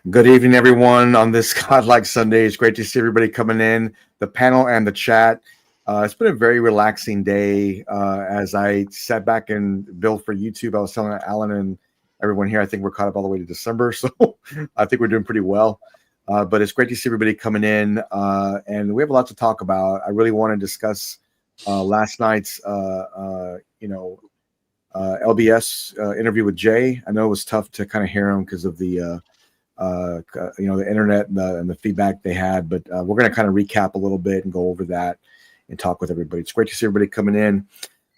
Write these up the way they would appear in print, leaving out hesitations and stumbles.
Good evening, everyone, on this Godlike Sunday. It's great to see everybody coming in, the panel and the chat. It's been a very relaxing day. As I sat back and built for YouTube, I was telling Alan and everyone here, I think we're caught up all the way to December, so I think we're doing pretty well. But it's great to see everybody coming in, and we have a lot to talk about. I really want to discuss last night's, LBS interview with Jay. I know it was tough to kind of hear him because of the the internet and the feedback they had, but we're going to kind of recap a little bit and go over that and talk with everybody. It's great to see everybody coming in.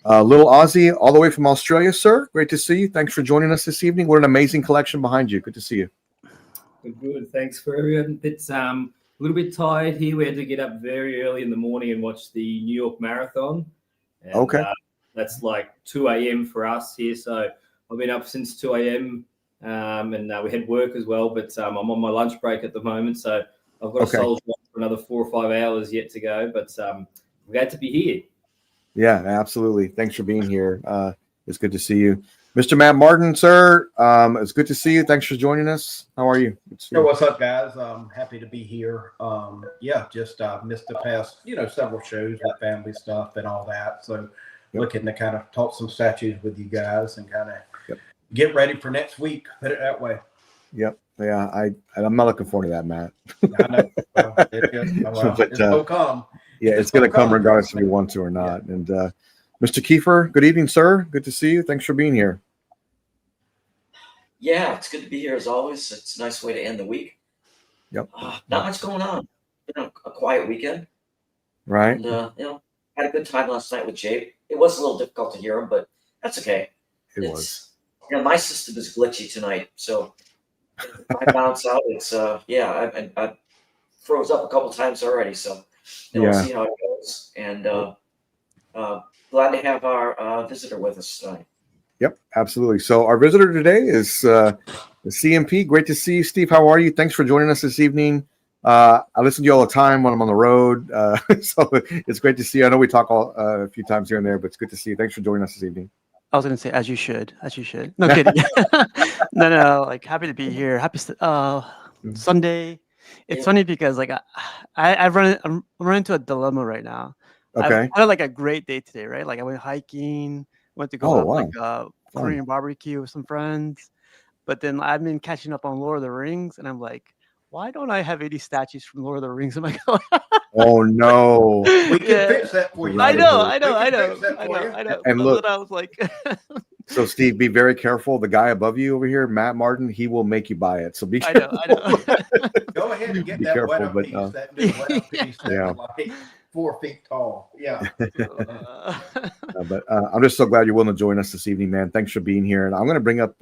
Little Aussie, all the way from Australia, sir. Great to see you. Thanks for joining us this evening. What an amazing collection behind you. Good to see you. Good. Thanks for everyone. It's a little bit tired here. We had to get up very early in the morning and watch the New York Marathon. And, okay. That's like 2 a.m. for us here. So I've been up since 2 a.m. And we had work as well, but I'm on my lunch break at the moment. So I've got a soldier for another 4 or 5 hours yet to go, but I'm glad to be here. Yeah, absolutely. Thanks for being here. It's good to see you. Mr. Matt Martin, sir, it's good to see you. Thanks for joining us. How are you? Hey, what's up, guys? I'm happy to be here. Just missed the past, several shows with family stuff and all that. So looking to kind of talk some statues with you guys and kind of get ready for next week. Put it that way. Yep. Yeah, I'm not looking forward to that, Matt. I know. It's going to come. Yeah, it's going to come regardless if we want to or not. Yeah. And Mr. Kiefer, good evening, sir. Good to see you. Thanks for being here. Yeah, it's good to be here as always. It's a nice way to end the week. Yep. Not much going on. Been a quiet weekend. Right. And, had a good time last night with Jay. It was a little difficult to hear him, but that's okay. It was. My system is glitchy tonight, so I bounce out. It's I froze up a couple times already, so we'll see how it goes. And glad to have our visitor with us tonight. Yep, absolutely. So our visitor today is the CMP. Great to see you, Steve. How are you? Thanks for joining us this evening. I listen to you all the time when I'm on the road, so it's great to see you. I know we talk a few times here and there, but it's good to see you. Thanks for joining us this evening. I was going to say, as you should. No kidding. No, like happy to be here. Happy Sunday. It's funny because like I'm running into a dilemma right now. Okay. I had like a great day today, right? Like I went hiking, went to go have Korean barbecue with some friends, but then I've been catching up on Lord of the Rings, and I'm like, why don't I have any statues from Lord of the Rings in my collection? Oh no! We can fix that for you. I know. And look, I was like, so Steve, be very careful. The guy above you over here, Matt Martin, he will make you buy it. So be careful. I know. Go ahead and get that careful, that new wet piece that's like 4 feet tall. Yeah. But I'm just so glad you're willing to join us this evening, man. Thanks for being here. And I'm going to bring up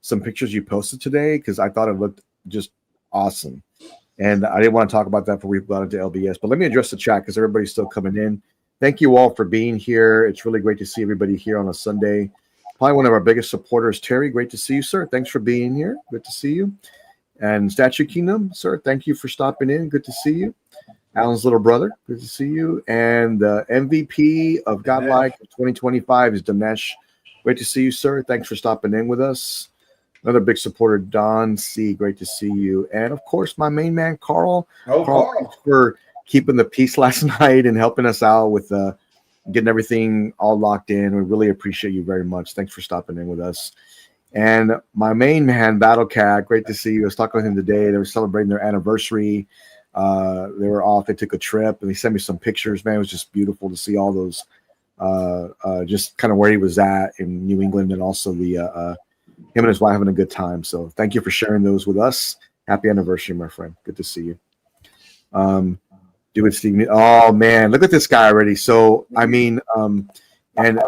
some pictures you posted today because I thought it looked just awesome. And I didn't want to talk about that before we got into LBS, but let me address the chat because everybody's still coming in. Thank you all for being here. It's really great to see everybody here on a Sunday. Probably one of our biggest supporters, Terry. Great to see you, sir. Thanks for being here. Good to see you. And Statue Kingdom, sir, thank you for stopping in. Good to see you. Alan's little brother, good to see you. And the MVP of Godlike 2025 is Dinesh. Great to see you, sir. Thanks for stopping in with us. Another big supporter, Don C. Great to see you. And, of course, my main man, Carl. Carl, thanks for keeping the peace last night and helping us out with getting everything all locked in. We really appreciate you very much. Thanks for stopping in with us. And my main man, Battle Cat, great to see you. I was talking with him today. They were celebrating their anniversary. They were off. They took a trip, and he sent me some pictures. Man, it was just beautiful to see all those, just kind of where he was at in New England, and also the him and his wife having a good time. So thank you for sharing those with us. Happy anniversary, my friend. Good to see you. Do it, Steve. Oh man, look at this guy already. So I mean, and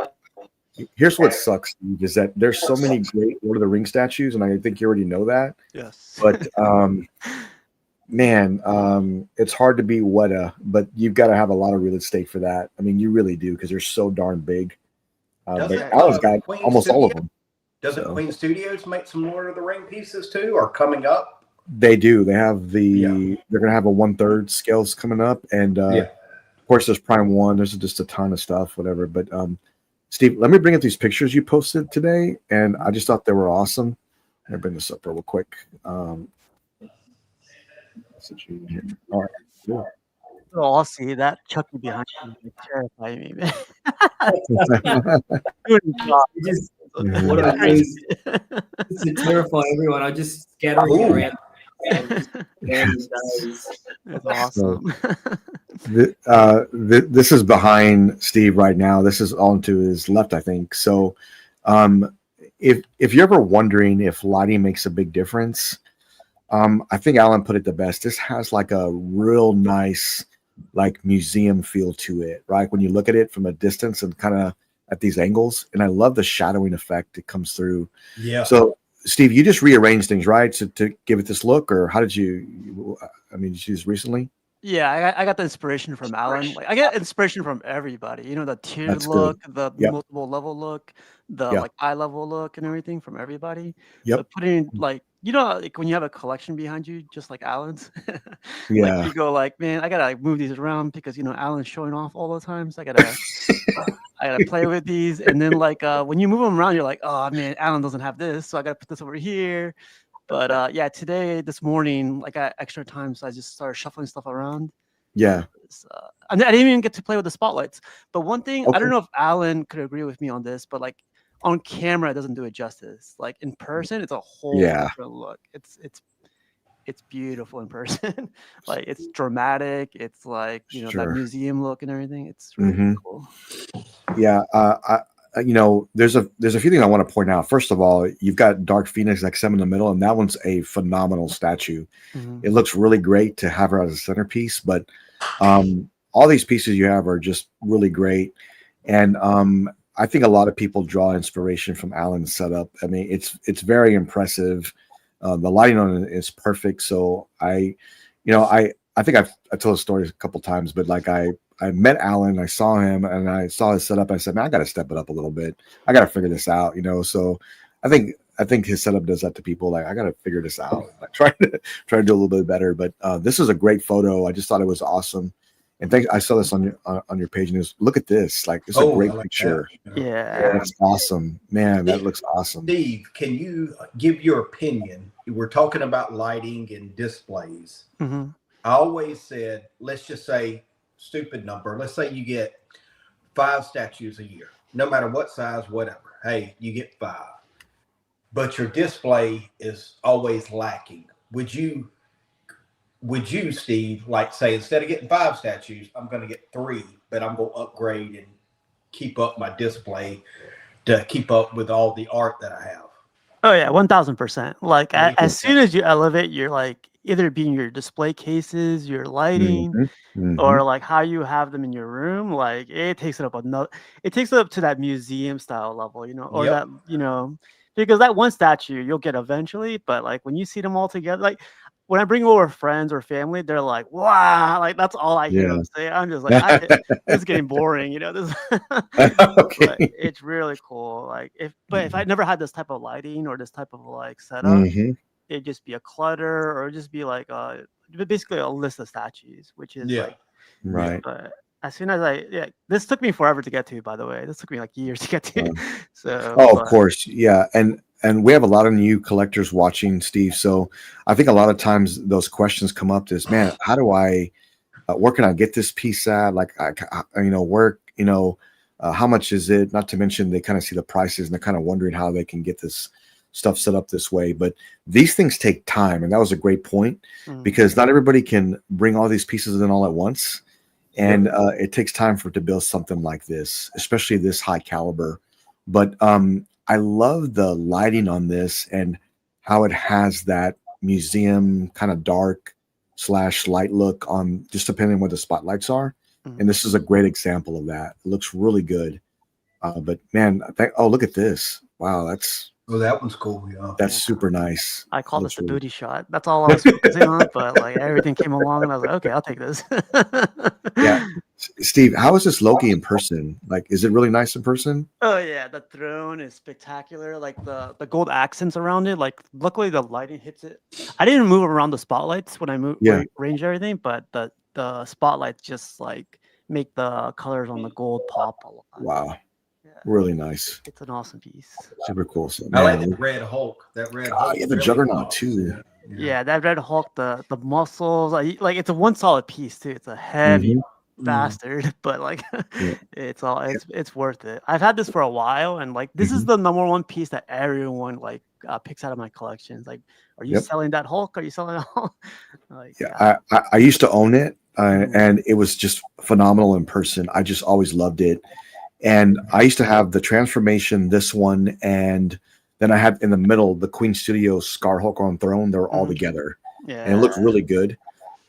here's what sucks, Steve, is that there's so many great Lord of the Rings statues, and I think you already know that. Yes. But man, it's hard to be Weta, but you've got to have a lot of real estate for that. I mean, you really do because they're so darn big. But Alan's got almost all of them. Doesn't Queen Studios make some Lord of the Ring pieces too, or coming up? They do. They have they're going to have a 1/3 scales coming up. And of course, there's Prime 1. There's just a ton of stuff, whatever. But Steve, let me bring up these pictures you posted today. And I just thought they were awesome. Let me bring this up real quick. All right. Cool. Oh, I'll see that Chucky behind you like, terrify me, man. Just what I do is to terrify everyone. I just scattering it around. That's awesome. This is behind Steve right now. This is on to his left, I think. So, if you're ever wondering if lighting makes a big difference, I think Alan put it the best. This has like a real nice, like museum feel to it, right? When you look at it from a distance and kind of at these angles, and I love the shadowing effect that comes through. Yeah. So, Steve, you just rearranged things, right, to give it this look, or how did you? I mean, did you use recently? Yeah, I got the inspiration from Alan. Like I get inspiration from everybody. You know, the tiered That's look, good. the Yep. multiple level look, the Yeah. like eye level look, and everything from everybody. Yep. But putting like like when you have a collection behind you, just like Alan's, like Yeah. you go like, man, I gotta like move these around because Alan's showing off all the time, so I gotta play with these. And then like when you move them around, you're like, oh man, Alan doesn't have this, so I gotta put this over here. But yeah, this morning, like I had extra time, so I just started shuffling stuff around. Yeah. I didn't even get to play with the spotlights. But one thing, I don't Okay. know if Alan could agree with me on this, but like on camera, it doesn't do it justice. Like in person, it's a whole Yeah. different look. It's beautiful in person. Like it's dramatic. It's like that Sure. museum look and everything. It's really cool. Yeah. There's a few things I want to point out. First of all, you've got Dark Phoenix XM in the middle, and that one's a phenomenal statue. Mhm. It looks really great to have her as a centerpiece, but all these pieces you have are just really great. And I think a lot of people draw inspiration from Alan's setup. I mean, it's very impressive. The lighting on it is perfect. So I think I told the story a couple times, but like I met Alan, I saw him, and I saw his setup. I said, man, I got to step it up a little bit. I got to figure this out, So I think his setup does that to people. Like, I got to figure this out. Like, try to do a little bit better. But this is a great photo. I just thought it was awesome. And I saw this on your page, and look at this. Like, it's a great picture. Yeah. That's awesome, man. That looks awesome. Steve, can you give your opinion? We're talking about lighting and displays. Mm-hmm. I always said, let's just say, stupid number. Let's say you get 5 statues a year, no matter what size, whatever. Hey, you get 5, but your display is always lacking. Would you, Steve, like say, instead of getting 5 statues, I'm going to get 3, but I'm going to upgrade and keep up my display to keep up with all the art that I have? Oh yeah, 1000%. Like as soon as you elevate your like either being your display cases, your lighting, or like how you have them in your room, like it takes it up to that museum style level, or that because that one statue you'll get eventually, but like when you see them all together, like when I bring over friends or family, they're like, wow, like that's all I hear them say. I'm just like, this is getting boring, this Okay. but it's really cool. Like if I never had this type of lighting or this type of like setup, it'd just be a clutter or just be like basically a list of statues, which is like right. But as soon as this took me forever to get to, by the way. This took me like years to get to. So of course. Yeah. And we have a lot of new collectors watching, Steve. So I think a lot of times those questions come up is, man, how do I where can I get this piece at? Like, how much is it? Not to mention they kind of see the prices and they're kind of wondering how they can get this stuff set up this way. But these things take time. And that was a great point because not everybody can bring all these pieces in all at once. And it takes time to build something like this, especially this high caliber. But I love the lighting on this and how it has that museum kind of dark / light look on, just depending on where the spotlights are. And this is a great example of that. It looks really good. But man, look at this. Wow, that one's cool. Yeah, that's super nice. I call this the booty shot. That's all I was focusing on, but like everything came along and I was like, okay, I'll take this. Yeah. Steve, how is this Loki in person? Like, is it really nice in person? Oh yeah, the throne is spectacular. Like the gold accents around it. Like luckily the lighting hits it. I didn't move around the spotlights when I arranged everything, but the spotlights just like make the colors on the gold pop a lot. Wow. Yeah. Really nice. It's an awesome piece. Super cool. So, I like the Red Hulk. That Red Hulk. Yeah, the Juggernaut too. Yeah, that Red Hulk, the muscles, like it's a one solid piece too. It's a heavy bastard, but like it's worth it. I've had this for a while, and like this is the number one piece that everyone like picks out of my collections. Like, are you selling that Hulk? Are you selling that Hulk? Like, I used to own it, and it was just phenomenal in person. I just always loved it, and I used to have the transformation, this one, and then I had in the middle the Queen Studios Scar Hulk on Throne. They were all together, and it looked really good.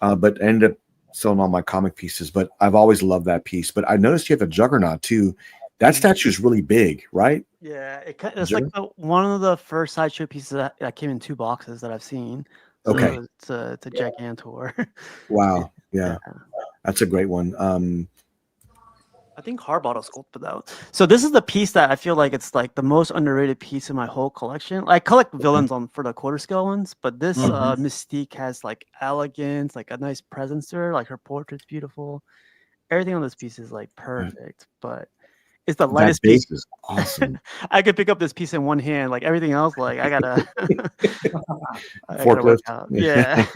But I ended up selling all my comic pieces. But I've always loved that piece. But I noticed you have the Juggernaut too. That statue is really big, right? Yeah, it's like one of the first sideshow pieces that came in 2 boxes that I've seen. So Okay, it's a Gigantor. wow, yeah, that's a great one. I think Harbottle sculpted that. So this is the piece that I feel like it's like the most underrated piece in my whole collection. I collect villains for the quarter scale ones, but this Mystique has like elegance, like a nice presence to her. Like her portrait's beautiful. Everything on this piece is like perfect, but it's the lightest piece. Is awesome. I could pick up this piece in one hand. Like everything else, like I gotta Forklift. Yeah.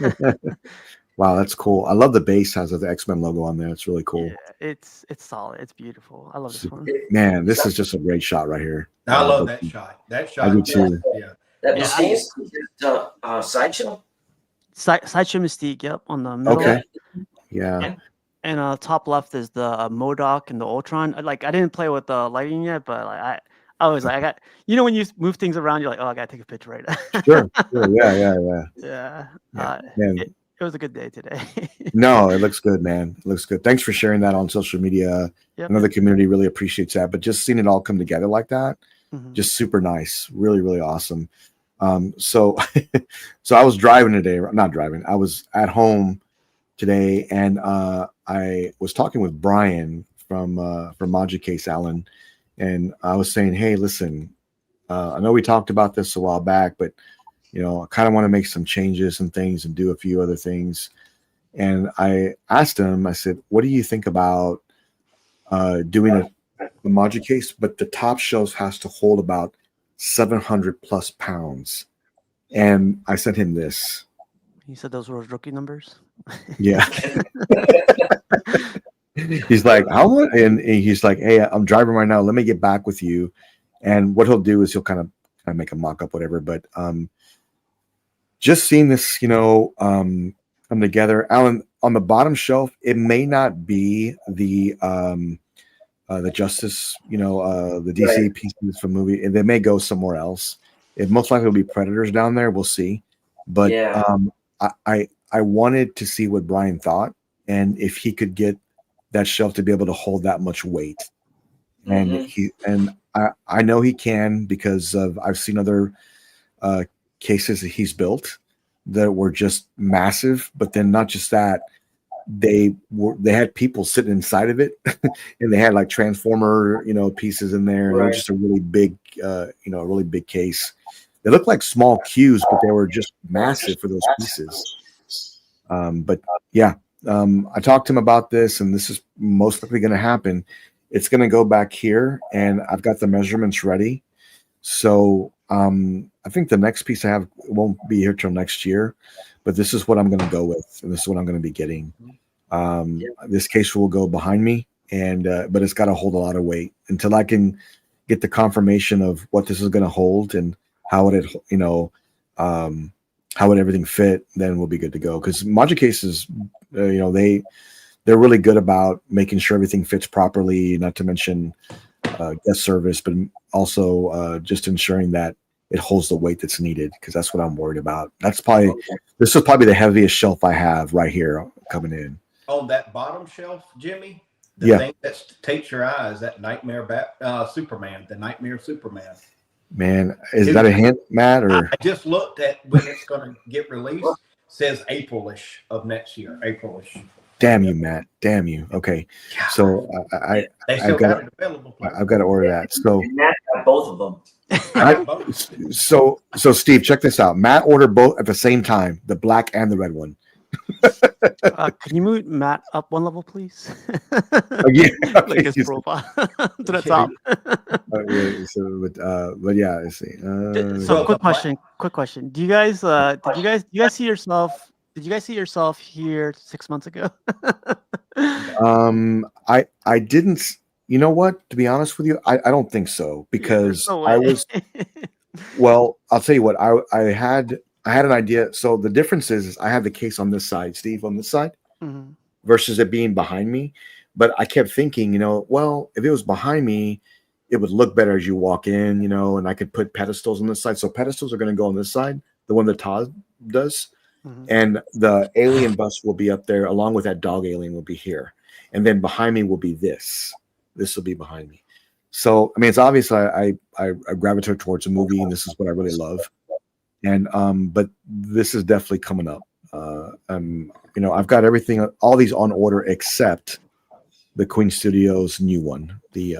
Wow, that's cool. I love the base has the X-Men logo on there. It's really cool. Yeah, it's solid. It's beautiful. I love this one. Man, this is just a great shot right here. I love that shot. That shot. I do too. Yeah. That Mystique is Sideshow? Sideshow Mystique, yep, on the middle. Okay. Yeah. And top left is the MODOK and the Ultron. I didn't play with the lighting yet, but like I was like, I got, when you move things around, you're like, oh, I gotta take a picture right now. Sure. Yeah. It was a good day today. No, it looks good, man. It looks good. Thanks for sharing that on social media. I know the community really appreciates that, but just seeing it all come together like that, just super nice. Really, really awesome. So I was driving today, not driving. I was at home today, and I was talking with Brian from Case Allen, and I was saying, hey, listen, I know we talked about this a while back, but I kind of want to make some changes and things and do a few other things. And I asked him, I said, what do you think about doing a Case, but the top shelf has to hold about 700 plus pounds. And I sent him this. You said those were rookie numbers? Yeah. He's like, how much? And he's like, hey, I'm driving right now. Let me get back with you. And what he'll do is he'll kind of make a mock-up, whatever. But just seeing this, come together. Alan, on the bottom shelf, it may not be the Justice, the DC pieces from movie. They may go somewhere else. It most likely will be Predators down there. We'll see. But I wanted to see what Brian thought and if he could get that shelf to be able to hold that much weight. And I know he can, because I've seen other cases that he's built that were just massive. But then not just that, they had people sitting inside of it, and they had like transformer pieces in there, and it was just a really big really big case. They looked like small cubes, but they were just massive for those pieces. But yeah, I talked to him about this, and this is most likely going to happen. It's going to go back here, and I've got the measurements ready. So I think the next piece I have won't be here till next year, but this is what I'm going to go with, and this is what I'm going to be getting. This case will go behind me, and but it's got to hold a lot of weight until I can get the confirmation of what this is going to hold and how would it, how would everything fit. Then we'll be good to go. Because Module cases, they're really good about making sure everything fits properly. Not to mention guest service, but also just ensuring that it holds the weight that's needed, because that's what I'm worried about. This is probably the heaviest shelf I have right here coming in. On that bottom shelf, Jimmy, the thing that takes your eye is that Nightmare Superman, the Nightmare Superman. Man, is that a hint, Matt? Or I just looked at when it's going to get released. It says April-ish of next year. April-ish. Damn you, Matt. Damn you. Okay. So I've got to order that. So Matt got both of them. So Steve, check this out. Matt ordered both at the same time, the black and the red one. Can you move Matt up one level, please? Yeah, Like his profile to the top. But yeah, I see. So quick question. Do you guys see yourself? Did you guys see yourself here 6 months ago? I didn't. You know what? To be honest with you, I don't think so, because No I way. was. Well, I'll tell you what. I had an idea. So the difference is I had the case on this side, Steve, on this side, Mhm. versus it being behind me. But I kept thinking, well, if it was behind me, it would look better as you walk in, and I could put pedestals on this side. So pedestals are going to go on this side, the one that Todd does. Mhm. And the alien bus will be up there, along with that dog alien will be here. And then behind me will be this. This will be behind me. So, I mean, it's obvious I gravitate towards a movie, and this is what I really love. And but this is definitely coming up. I've got everything, all these on order except the Queen Studios new one, the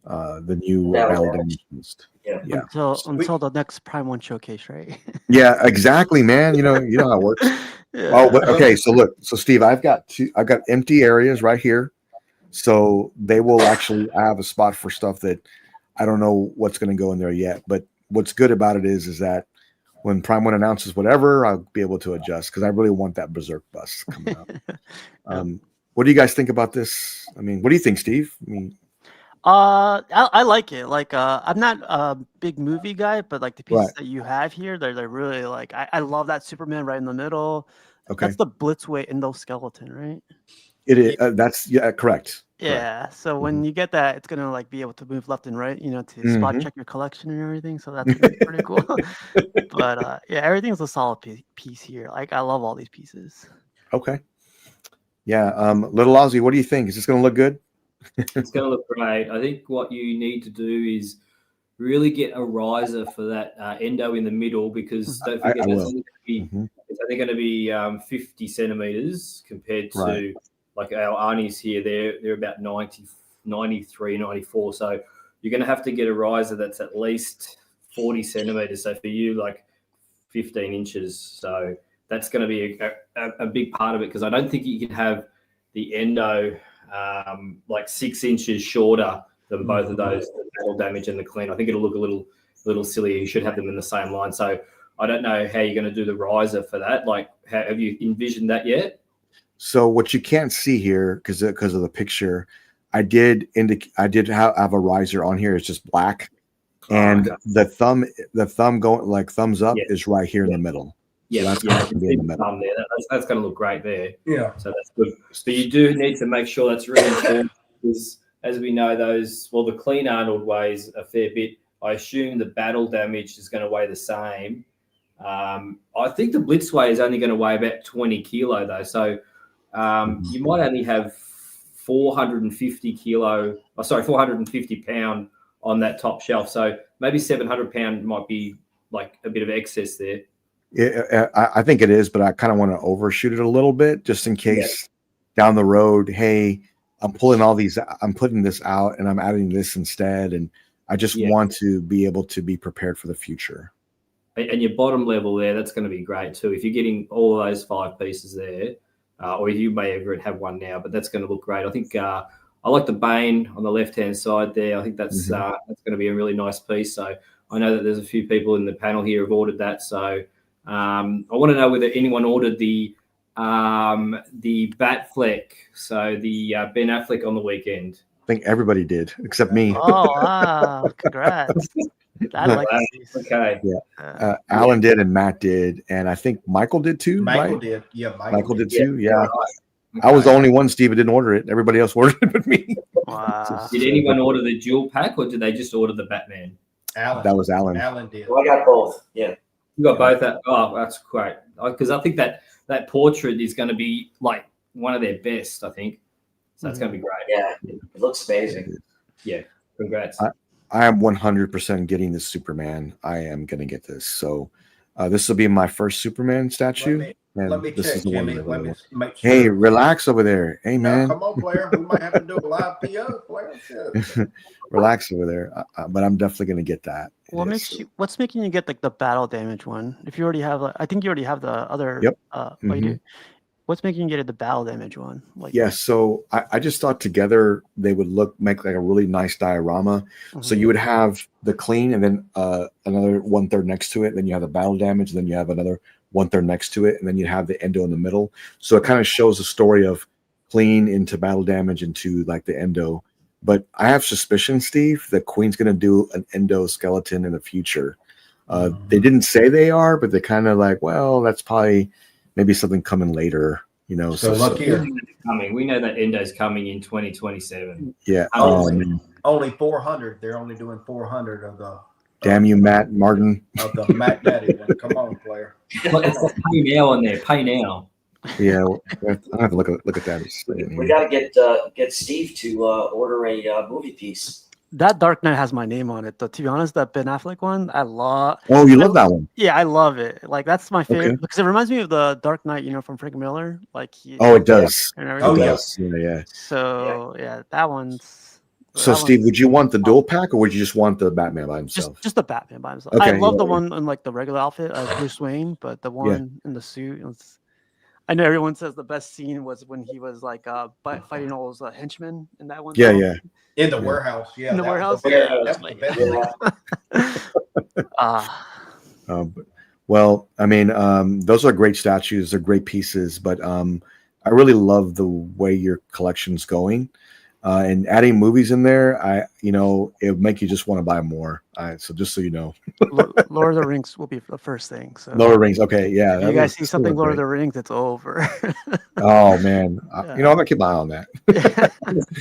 new Battle Damage List. Yeah. Until the next Prime 1 showcase, right? Yeah, exactly, man. You know how it works. Yeah. Oh, but okay. So look, Steve, I've got empty areas right here. So they will actually have a spot for stuff that I don't know what's going to go in there yet. But what's good about it is that when Prime 1 announces whatever, I'll be able to adjust, because I really want that Berserk bus coming up. What do you guys think about this? I mean, what do you think, Steve? I mean, I like it. Like, I'm not a big movie guy, but like the pieces that you have here, they're really like, I love that Superman right in the middle. Okay. That's the Blitzway endoskeleton, right? It is. That's correct. Yeah. So when you get that, it's gonna like be able to move left and right, to spot check your collection and everything. So that's gonna be pretty cool. But yeah, everything's a solid piece here. Like, I love all these pieces. Okay. Yeah. Little Ozzy, what do you think? Is this gonna look good? It's going to look great. I think what you need to do is really get a riser for that endo in the middle, because don't forget it's only going to be 50 centimeters compared to like our Arnie's here. They're about 90, 93, 94. So you're going to have to get a riser that's at least 40 centimeters. So for you, like 15 inches. So that's going to be a big part of it, because I don't think you can have the endo like 6 inches shorter than both of those, the battle damage and the clean. I think it'll look a little silly. You should have them in the same line. So I don't know how you're going to do the riser for that. Like, have you envisioned that yet? So what you can't see here, because of the picture, I did have a riser on here. It's just black, and the thumb going like thumbs up is right here in the middle. Yeah, so that's in the middle. That's going to look great there. Yeah, so that's good. But you do need to make sure that's really important, because as we know, the clean Arnold weighs a fair bit. I assume the battle damage is going to weigh the same. I think the Blitzway is only going to weigh about 20 kilo though, so you might only have 450 pound on that top shelf. So maybe 700 pound might be like a bit of excess there. Yeah, I think it is, but I kind of want to overshoot it a little bit, just in case down the road, hey, I'm putting this out and I'm adding this instead. And I just want to be able to be prepared for the future. And your bottom level there, that's going to be great too. If you're getting all of those 5 pieces there, or you may ever have one now, but that's going to look great. I think I like the Bane on the left-hand side there. I think that's going to be a really nice piece. So I know that there's a few people in the panel here who have ordered that. So I want to know whether anyone ordered the Batfleck, so the Ben Affleck on the weekend. I think everybody did except me. Oh, wow. Congrats. I like these. Okay. Yeah. Alan did and Matt did, and I think Michael did too. Michael did. Yeah, Michael did too. Yeah. I was the only one, Steve, who didn't order it. Everybody else ordered it but me. Wow. Did anyone order the dual pack, or did they just order the Batman? Alan. That was Alan. Alan did. Well, I got both. Yeah. You got both. That's great. Because I think that portrait is going to be like one of their best, I think. So that's going to be great. Yeah, it looks amazing. Yeah, congrats. I am 100% getting this Superman. I am going to get this. So This will be my first Superman statue. Let me this check, is the Jimmy. one Let me make sure. Hey, relax over there. Hey, man. Come on, Blair. We might have to do a live PO, Blair. Shit. Relax over there. But I'm definitely going to get that. What's making you get like the battle damage one? If you already have, I think you already have the other. Yep. You do. What's making you get the battle damage one? Like, yeah, so I just thought together they would make like a really nice diorama. So you would have the clean and then another 1/3 next to it. Then you have the battle damage. Then you have another 1/3 next to it. And then you have the endo in the middle. So it kind of shows the story of clean into battle damage into like the endo. But I have suspicion, Steve, that Queen's going to do an endo skeleton in the future. They didn't say they are, but they're kind of like, well, that's probably maybe something coming later, you know. So look here. We know that Endo's coming in 2027. Yeah. Only 400. They're only doing 400 of the. Damn you, Matt Martin. Of the Mac Daddy one. Come on, player. It's pay now on there. Pay now. Yeah, I have to look at that. We got to get Steve to order a movie piece. That Dark Knight has my name on it, though. To be honest, that Ben Affleck one, I love. Oh, you love that one? Yeah, I love it. Like that's my favorite because it reminds me of the Dark Knight, from Frank Miller. Like it does. Oh yes, yeah. So that one's. So Steve, would you want the dual pack or would you just want the Batman by himself? Just the Batman by himself. Okay, I love the one in like the regular outfit as Bruce Wayne, but the one in the suit. I know everyone says the best scene was when he was like fighting all those henchmen in that one. Yeah. In the warehouse, yeah. In the warehouse, that's the best. Well, I mean, those are great statues. They're great pieces, but I really love the way your collection's going. And adding movies in there, it would make you just want to buy more. So just so you know, Lord of the Rings will be the first thing. So Lord of the Rings, okay, yeah. If you guys see something Lord of the Rings, it's over. Oh man, I'm gonna keep my eye on that.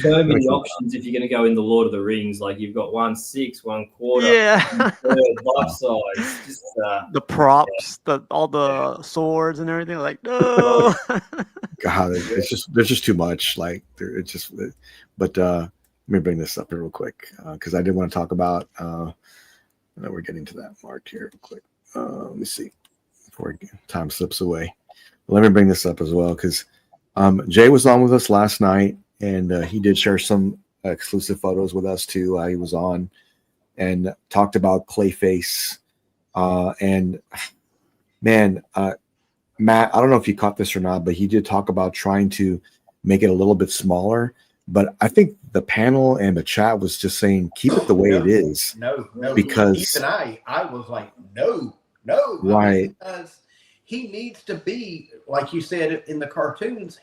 So many options if you're gonna go in the Lord of the Rings. Like you've got 1/6, 1/4, yeah, life size. Just the props, all the swords and everything. Like no, God, there's just too much. Like it's just. But let me bring this up here real quick because I did want to talk about. We're getting to that mark here real quick. Let me see before time slips away. But let me bring this up as well because Jay was on with us last night and he did share some exclusive photos with us too. He was on and talked about Clayface and man, Matt. I don't know if you caught this or not, but he did talk about trying to make it a little bit smaller. But I think the panel and the chat was just saying, keep it the way it is. No. Because even I was like, no. Right. Because he needs to be, like you said in the cartoons,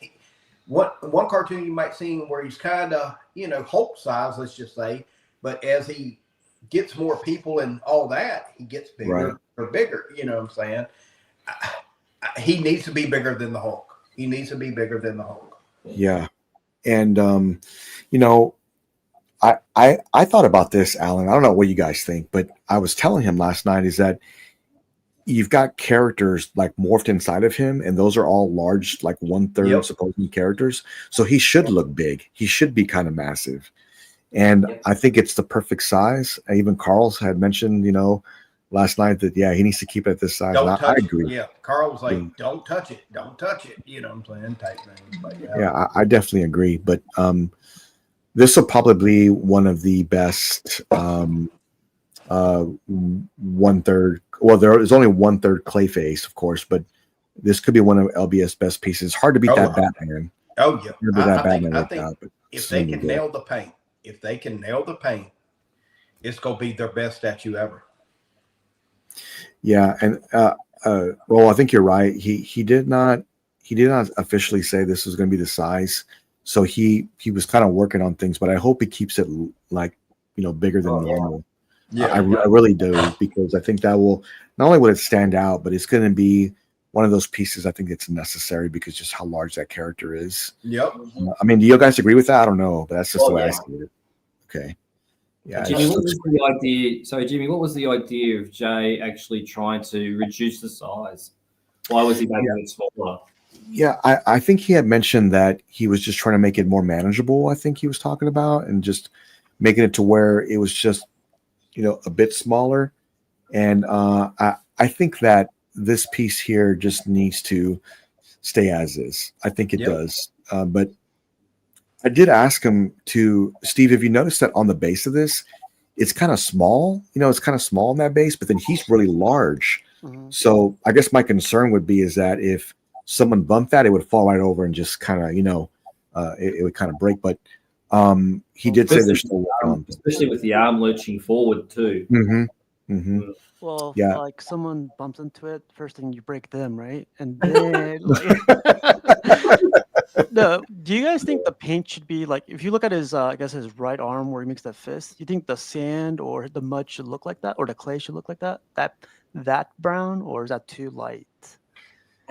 one cartoon you might see where he's kind of, Hulk size, let's just say. But as he gets more people and all that, he gets bigger or bigger. You know what I'm saying? He needs to be bigger than the Hulk. Yeah. And, I thought about this, Alan. I don't know what you guys think, but I was telling him last night is that you've got characters like morphed inside of him, and those are all large, like 1/3 supposedly characters. So he should look big. He should be kind of massive. And I think it's the perfect size. Even Carl's had mentioned, last night that, he needs to keep it at this size. I agree. Yeah. Carl was like, don't touch it. You know what I'm saying? Type thing. But, I definitely agree. But this will probably be one of the best 1/3. Well, there is only 1/3 Clayface, of course, but this could be one of LBS best pieces. It's hard to beat that Batman. Oh, yeah. I think out, if they can nail the paint, it's going to be their best statue ever. Yeah, and I think you're right. He did not officially say this was going to be the size, so he was kind of working on things. But I hope he keeps it like bigger than normal. Yeah, I really do, because I think that will not only will it stand out, but it's going to be one of those pieces. I think it's necessary because just how large that character is. Yep. I mean, do you guys agree with that? I don't know, but that's just the way I see it. Okay. Yeah. Jimmy, what was the idea? So, Jimmy, what was the idea of Jay actually trying to reduce the size? Why was he making it smaller? Yeah, I think he had mentioned that he was just trying to make it more manageable. I think he was talking about, and just making it to where it was just, a bit smaller. And I think that this piece here just needs to stay as is. I think it does. But I did ask him to, Steve, have you noticed that on the base of this, it's kind of small? It's kind of small in that base, but then he's really large. Mhm. So I guess my concern would be is that if someone bumped that, it would fall right over and just kind of, it would kind of break. But he did say they're still working on, especially with the arm lurching forward too. Well, Yeah. like someone bumps into it, first thing you break them, right? And then, do you guys think the paint should be like, if you look at his, I guess his right arm where he makes the fist, you think the sand or the mud should look like that, or the clay should look like that? That brown, or is that too light?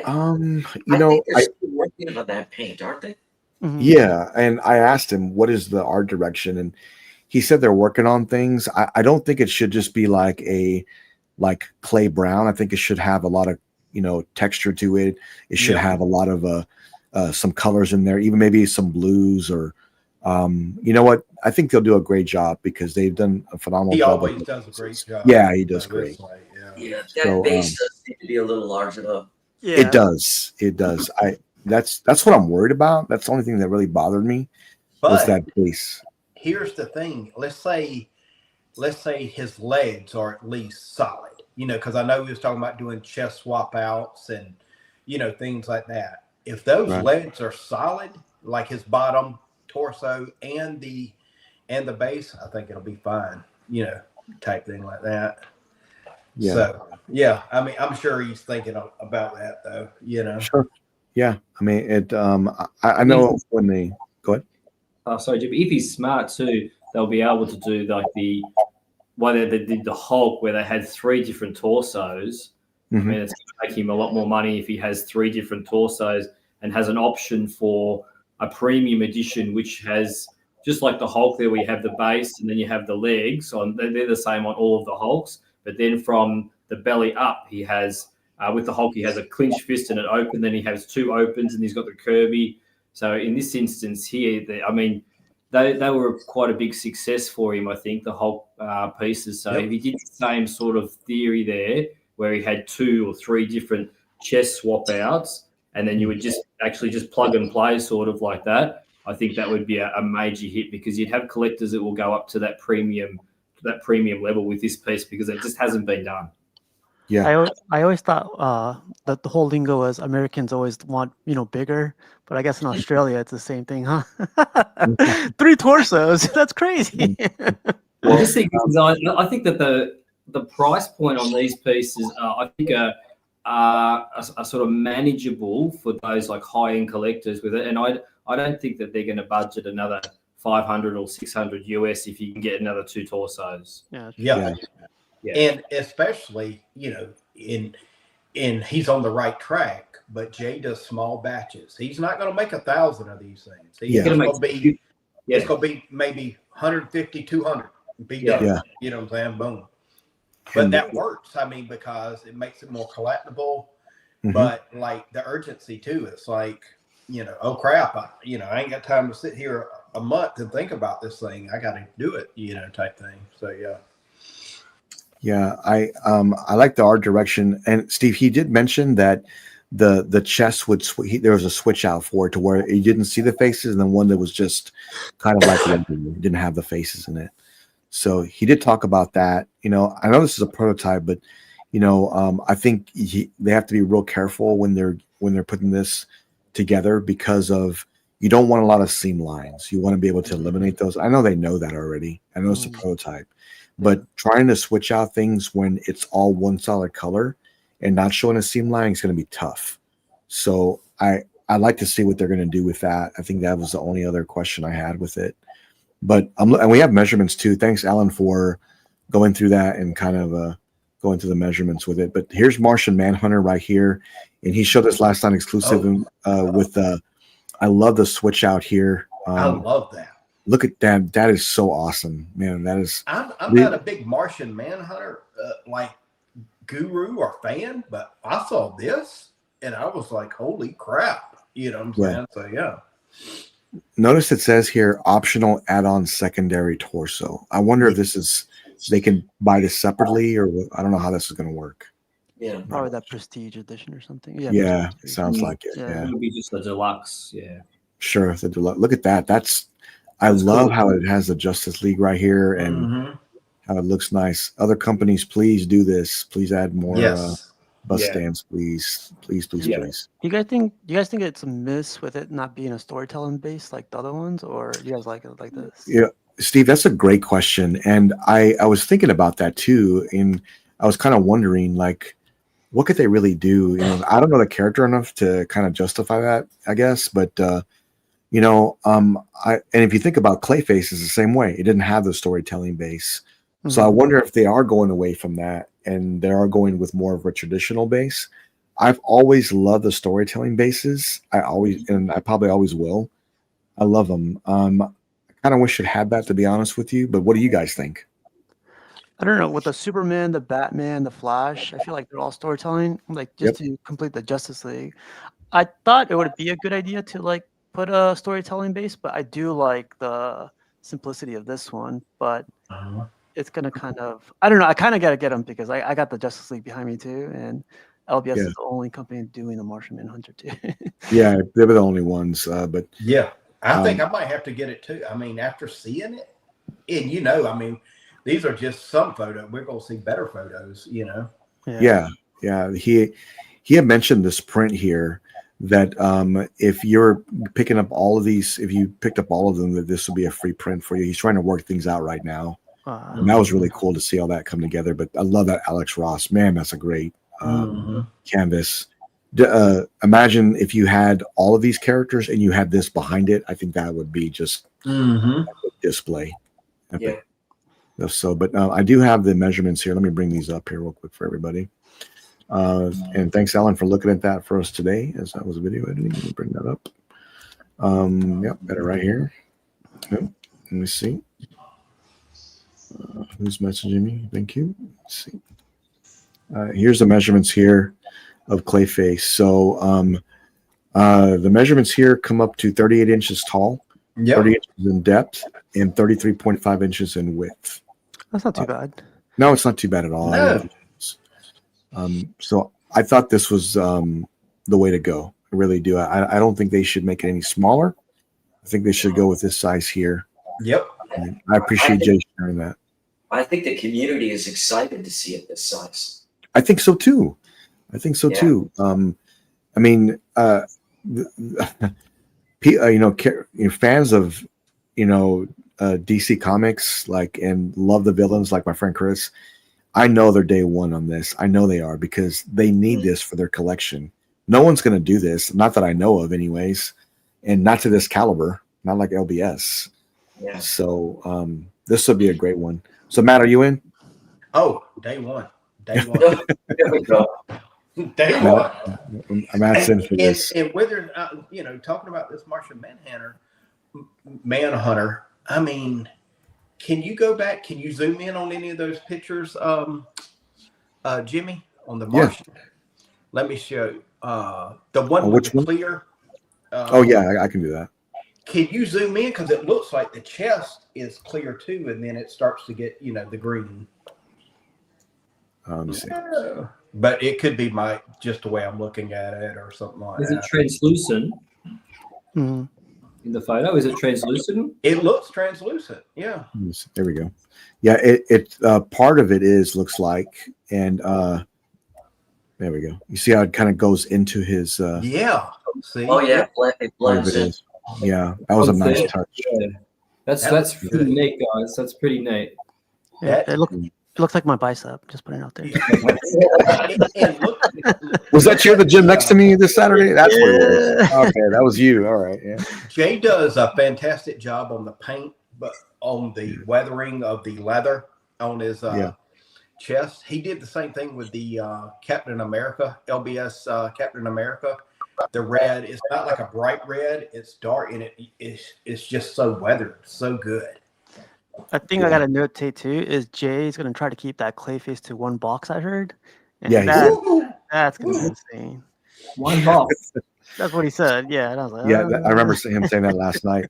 I think they're still working on that paint, aren't they? Mhm. Yeah, and I asked him what is the art direction, and he said they're working on things. I don't think it should just be like clay brown. I think it should have a lot of texture to it. It should have a lot of some colors in there, even maybe some blues or you know what? I think they'll do a great job because they've done a phenomenal He job. always does a great job. Yeah, he does great. Yeah, that base does need to be a little larger though. Yeah. It does. It does. That's what I'm worried about. That's the only thing that really bothered me was that base. Here's the thing. Let's say his legs are at least solid. Because I know he was talking about doing chest swap outs and things like that. If those legs are solid, like his bottom, torso, and the base, I think it'll be fine. Type thing like that. Yeah. So yeah, I mean, I'm sure he's thinking about that though. Sure. Yeah. I mean, it. I know when they go ahead. Sorry, Jim. If he's smart too, they'll be able to do like they did the Hulk where they had 3 different torsos. I mean, it's going to make him a lot more money if he has 3 different torsos and has an option for a premium edition, which has just like the Hulk there, where you have the base and then you have the legs. They're the same on all of the Hulks, but then from the belly up, he has with the Hulk, he has a clinch fist and an open. Then he has 2 opens, and he's got the Kirby. So in this instance here, they were quite a big success for him, I think, the Hulk pieces. So if he did the same sort of theory there, where he had 2 or 3 different chest swap outs, and then you would just plug and play sort of like that, I think that would be a major hit, because you'd have collectors that will go up to that premium level with this piece, because it just hasn't been done. Yeah. I always thought that the whole lingo was Americans always want bigger, but I guess in Australia it's the same thing, huh? 3 torsos, that's crazy. Well, this thing is, I think that the price point on these pieces, I think are sort of manageable for those like high end collectors with it, and I don't think that they're going to budget another $500 or $600 US if you can get another 2 torsos. Yeah. And especially, in he's on the right track, but Jay does small batches. He's not going to make 1,000 of these things. He's going to be, it's going to be maybe 150, 200. Be done. Yeah. You know what I'm saying? Boom. But that works. I mean, because it makes it more collectible. But like the urgency too, it's like, oh crap, I ain't got time to sit here a month and think about this thing. I got to do it, type thing. So yeah. Yeah, I like the art direction, and Steve, he did mention that the chest would there was a switch out for it to where you didn't see the faces, and then one that was just kind of like didn't have the faces in it. So he did talk about that. I know this is a prototype, but I think they have to be real careful when they're putting this together, because of you don't want a lot of seam lines. You want to be able to eliminate those. I know they know that already. I know it's a prototype. But trying to switch out things when it's all one solid color and not showing a seam line is going to be tough. So I like to see what they're going to do with that. I think that was the only other question I had with it. But and we have measurements too. Thanks, Alan, for going through that and kind of going through the measurements with it. But here's Martian Manhunter right here, and he showed us last time exclusive with I love the switch out here. I love that. Look at that. That is so awesome, man. That is. I'm not a big Martian Manhunter like guru or fan, but I saw this and I was like, holy crap. You know what I'm saying? So yeah. Notice it says here optional add-on secondary torso. I wonder if this is they can buy this separately, or I don't know how this is going to work. Yeah. Probably that prestige edition or something. Yeah. Yeah, prestige. it sounds like it. Yeah. Yeah. It would be just a deluxe. Yeah. Sure. Look at that. I That's love cool. how it has the Justice League right here and Mhm. how it looks nice. Other companies, please do this. Please add more Yes. bus Yeah. stands, please. Please, please, Yeah. please. You guys think it's a miss with it not being a storytelling base like the other ones, or do you guys like it like this? Yeah, Steve, that's a great question. And I was thinking about that too. And I was kind of wondering, like, what could they really do? You know, I don't know the character enough to kind of justify that, I guess. But you know, and if you think about Clayface, is the same way. It didn't have the storytelling base. So I wonder if they are going away from that and they are going with more of a traditional base. I've always loved the storytelling bases. And I probably always will. I love them. I kind of wish it had that, to be honest with you. But what do you guys think? I don't know. With the Superman, the Batman, the Flash, I feel like they're all storytelling. Like just to complete the Justice League, I thought it would be a good idea to like put a storytelling base, but I do like the simplicity of this one. But it's gonna kind of, I don't know. I kind of gotta get them because I got the Justice League behind me too, and LBS Yeah. is the only company doing the Martian Manhunter too. Yeah, they were the only ones. But Yeah, I think I might have to get it too. I mean, after seeing it, and you know, I mean, these are just some photos. We're gonna see better photos, you know. Yeah. He had mentioned this print here that if you're picking up all of these, if you picked up all of them, that this will be a free print for you. He's trying to work things out right now. And that was really cool to see all that come together. But I love that Alex Ross. Man, that's a great canvas. Imagine if you had all of these characters and you had this behind it. I think that would be just a display. Yeah. So, but I do have the measurements here. Let me bring these up here real quick for everybody. And thanks, Alan, for looking at that for us today, as I was video editing. Let me bring that up. Yep, got it right here. Yep. Let me see. Who's messaging me? Thank you. Let's see. Here's the measurements here of Clayface. So the measurements here come up to 38 inches tall, 30 inches in depth, and 33.5 inches in width. That's not too bad. No, it's not too bad at all. No. So I thought this was the way to go. I really do. I don't think they should make it any smaller. I think they should go with this size here. Yep. And I appreciate Jay sharing that. I think the community is excited to see it this size. I think so too. Too. I mean, fans of DC Comics and love the villains like my friend Chris. I know they're day one on this. I know they are because they need this for their collection. No one's going to do this, not that I know of, anyways, and not to this caliber, not like LBS. Yeah. So this will be a great one. So Matt, are you in? Oh, day one. There we go. Day one. Matt's in for this. And whether talking about this Martian Manhunter. I mean, can you go back? Can you zoom in on any of those pictures, Jimmy, on the Martian? Yeah. Let me show you. The one with the clear. I can do that. Can you zoom in? Because it looks like the chest is clear too, and then it starts to get, the green. Let me see. But it could be just the way I'm looking at it or something like that. Is it translucent? Mm-hmm. In the photo, is it translucent? It looks translucent. Yeah. There we go. Yeah, it part of it looks like, and there we go. You see how it kind of goes into his. Yeah. See? Oh yeah, it blends in. Yeah, that was a nice touch. Yeah. That's pretty neat, guys. That's pretty neat. Yeah, it looks like my bicep. Just putting it out there. Was that you at the gym next to me this Saturday? That's what it was. Okay, that was you. All right. Yeah. Jay does a fantastic job on the paint, but on the weathering of the leather on his chest. He did the same thing with the Captain America, LBS Captain America. The red, it's not like a bright red. It's dark, and it's just so weathered, so good. I think I got a notate too. Is Jay's going to try to keep that Clayface to one box? I heard. And that's going to be insane. One box. That's what he said. Yeah, and I was like, I remember him saying that last night.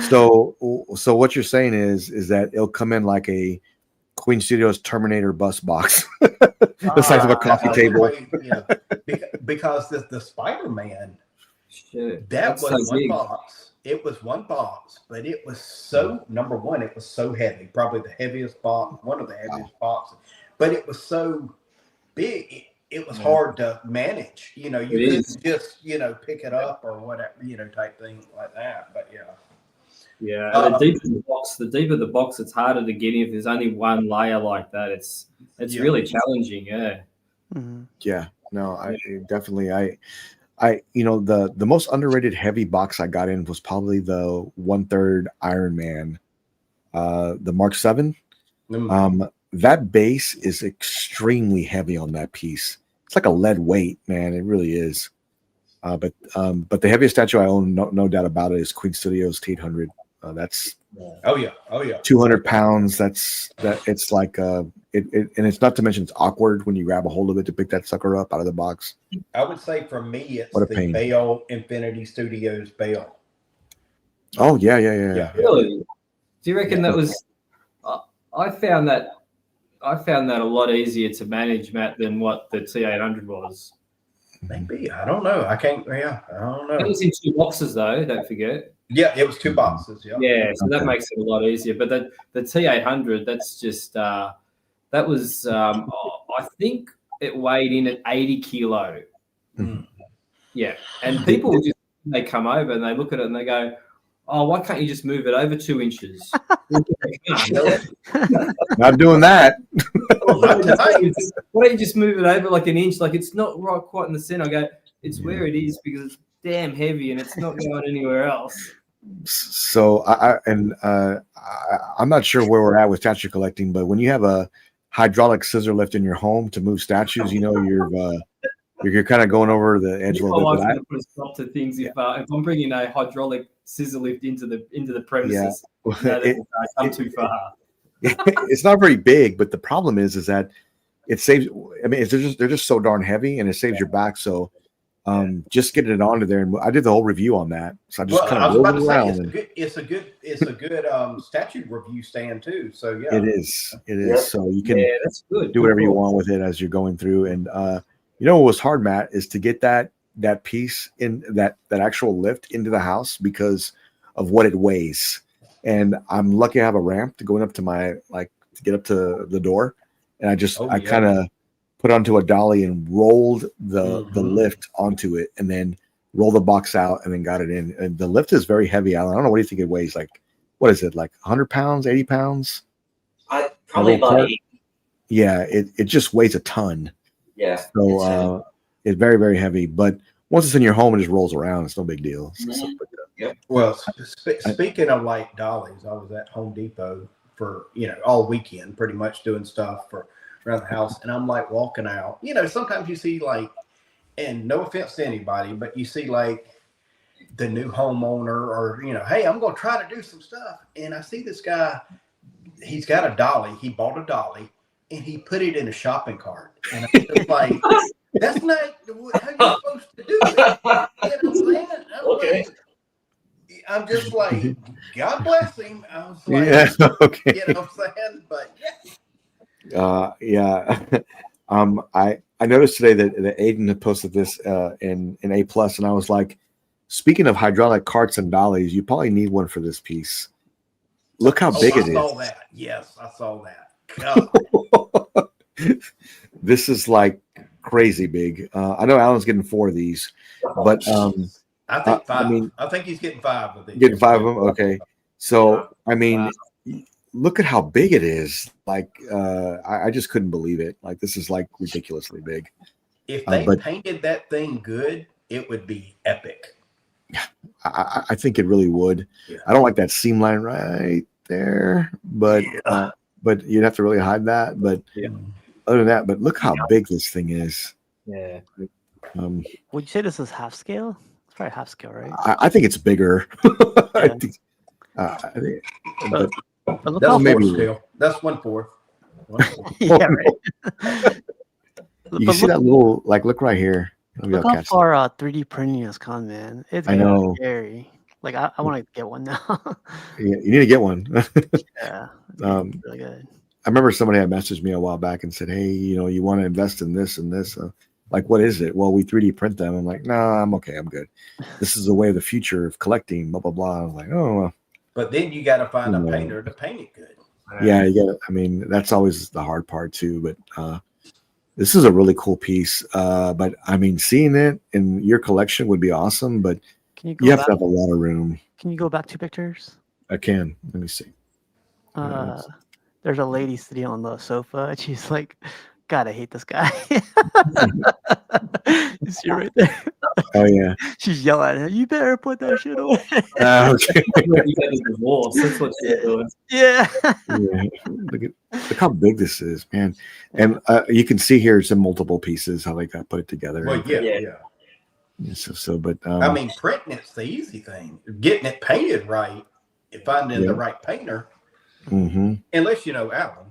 So what you're saying is that it'll come in like a Queen Studios Terminator bus box, the size of a coffee table. Because the Spider-Man, Shit. that That's was so one big. box. It was one box, but it was so, number one, it was so heavy, probably the heaviest box, one of the heaviest boxes, but it was so big, it was hard to manage. You couldn't just, pick it up or whatever, type thing like that. But yeah. And the deeper the box, it's harder to get in. If there's only one layer like that, it's really challenging. Yeah. Mm-hmm. Yeah. No, I definitely the most underrated heavy box I got in was probably the 1/3 Iron Man, the Mark 7. That base is extremely heavy on that piece. It's like a lead weight, man. It really is. But the heaviest statue I own, no doubt about it, is Queen Studios T800. That's 200 pounds. It's like and it's not to mention it's awkward when you grab a hold of it to pick that sucker up out of the box. I would say for me, it's What a the pain. Bale Infinity Studios Bale. Oh yeah. Really? Do you reckon that was? I found that a lot easier to manage, Matt, than what the T800 was. Maybe, I don't know. I don't know. It was in 2 boxes though. Don't forget. Yeah, it was 2 boxes. Yeah, so that makes it a lot easier. But the T800, that's just that was I think it weighed in at 80 kilo. Yeah, and people they come over and they look at it and they go, "Oh, why can't you just move it over 2 inches?" Not doing that. Why don't you just move it over like an inch? Like it's not right quite in the center. I go, it's where it is because it's damn heavy and it's not going anywhere else. So I'm not sure where we're at with statue collecting, but when you have a hydraulic scissor lift in your home to move statues, you're kind of going over the edge a little bit. I'm going to put a stop to things if I'm bringing a hydraulic scissor lift into the premises. I'm too far. It's not very big, but the problem is that it saves. I mean, they're just so darn heavy, and it saves your back. So, just getting it onto there, and I did the whole review on that. So I just kind of rolled it around. It's a good statue review stand too. So yeah, it is. Yep. So you can that's good. do whatever you want with it as you're going through. And what was hard, Matt, is to get that piece in that actual lift into the house because of what it weighs. And I'm lucky I have a ramp to going up to my to get up to the door, and I kind of put onto a dolly and rolled the lift onto it, and then rolled the box out, and then got it in. And the lift is very heavy, Alan. I don't know, what do you think it weighs? Like, what is it? Like 100 pounds, 80 pounds? Probably about 8. Yeah, it just weighs a ton. Yeah. So it's very, very heavy. But once it's in your home, it just rolls around. It's no big deal. Well, speaking of light dollies, I was at Home Depot for all weekend, pretty much doing stuff for around the house, and I'm like walking out. Sometimes you see and no offense to anybody, but you see the new homeowner, or hey, I'm going to try to do some stuff, and I see this guy. He's got a dolly. He bought a dolly, and he put it in a shopping cart, and I'm just like, that's not how you're supposed to do it. Okay. I'm just like, God bless him. I was like, okay. You know what I'm saying? But I noticed today that Aiden had posted this in A+, and I was like, speaking of hydraulic carts and dollies, you probably need one for this piece. Look how big it is. I saw that. Yes, I saw that. God. This is like crazy big. I know Alan's getting 4 of these, but I think 5. I think he's getting 5 of these. Getting 5 of them? Okay. So, I mean, look at how big it is. Like, I just couldn't believe it. Like, this is like ridiculously big. If they painted that thing good, it would be epic. I think it really would. Yeah. I don't like that seam line right there, but you'd have to really hide that. But other than that, but look how big this thing is. Yeah. Would you say this is half scale? It's probably half scale, right? I think it's bigger. I think, but look that's how maybe scale. That's 1/4. Yeah, right. You see that little look right here. Look how far 3D printing has come, man. It's know. Scary. Like I want to get one now. Yeah, you need to get one. Yeah, really good. remember somebody had messaged me a while back and said, "Hey, you want to invest in this and this? Like, what is it?" "Well, we 3D print them." I'm like, "No, I'm okay. I'm good. This is the way of the future of collecting." Blah blah blah. I was like, "Oh well." But then you got to find a painter to paint it good. Yeah, you got. I mean, that's always the hard part too. But this is a really cool piece. But I mean, seeing it in your collection would be awesome. But Can you go you have back? to have a lot of room. Can you go back 2 pictures? I can. Let me see. There's a lady sitting on the sofa, and she's like, "God, I hate this guy." You see her right there? Oh yeah. She's yelling at him, "You better put that shit away." Okay. You got a divorce. That's what she's doing. Yeah. Yeah. Look how big this is, man. And you can see here some multiple pieces how they got put it together. Well, yeah. Yeah, but I mean, printing it's the easy thing. Getting it painted right, and finding the right painter. Mm-hmm. Unless you know Alan,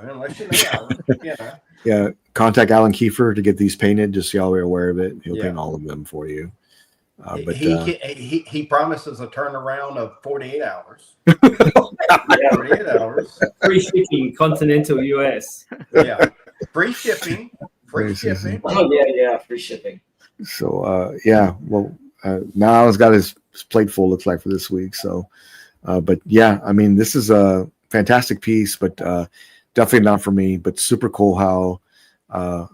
unless you know Alan, Yeah, contact Alan Kiefer to get these painted. Just so y'all are aware of it. He'll paint all of them for you. But he promises a turnaround of 48 hours. 48 hours. Free shipping, continental US. Yeah, free shipping. Free shipping. Oh yeah, free shipping. So well, now Alan's got his plate full. Looks like for this week. So, but yeah, I mean, this is a fantastic piece, but definitely not for me. But super cool how I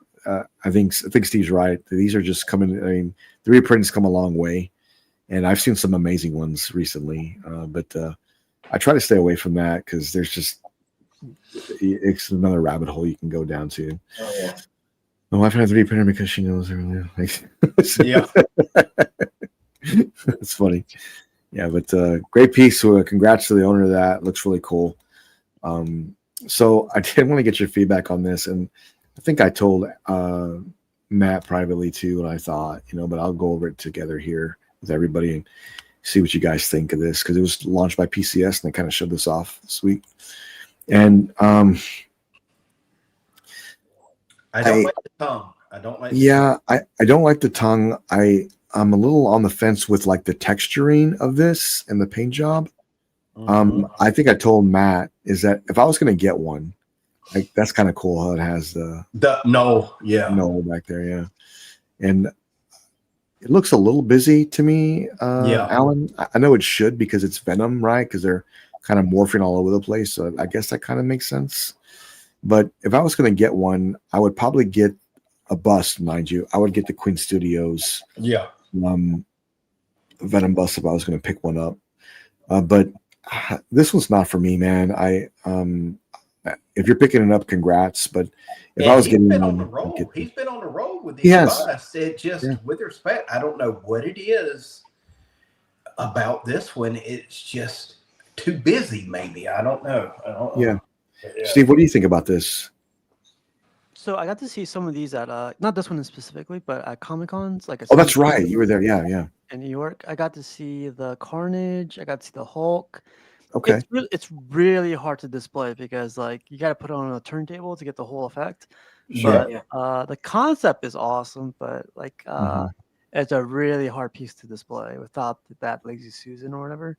think Steve's right. These are just coming. I mean, 3D printing's come a long way, and I've seen some amazing ones recently. But I try to stay away from that because it's another rabbit hole you can go down to. Oh yeah. My wife had a 3D printer because she knows everything. Yeah. It's funny. Yeah, but great piece. Congrats to the owner of that. Looks really cool. So I did want to get your feedback on this, and I think I told Matt privately too what I thought, but I'll go over it together here with everybody and see what you guys think of this because it was launched by PCS and they kind of showed this off this week. And I don't like the tongue. I don't like. Yeah, I don't like the tongue. I'm a little on the fence with like the texturing of this and the paint job. I think I told Matt is that if I was going to get one, like that's kind of cool how it has the no back there, yeah, and it looks a little busy to me. Alan, I know it should because it's Venom, right? Because they're kind of morphing all over the place, so I guess that kind of makes sense. But if I was going to get one, I would probably get a bust, mind you. I would get the Queen Studios Venom bust if I was going to pick one up. But this one's not for me, man. If you're picking it up, congrats. But if I was getting been one, on the road. He's been on the road with these busts. It just, with respect, I don't know what it is about this one. It's just too busy, maybe. I don't know. Yeah. Steve, what do you think about this? So I got to see some of these at not this one specifically, but at Comic Cons. That's right. You were there. Yeah. In New York, I got to see the Carnage. I got to see the Hulk. Okay. It's really hard to display because you got to put it on a turntable to get the whole effect. Sure. But the concept is awesome, but it's a really hard piece to display without that Lazy Susan or whatever.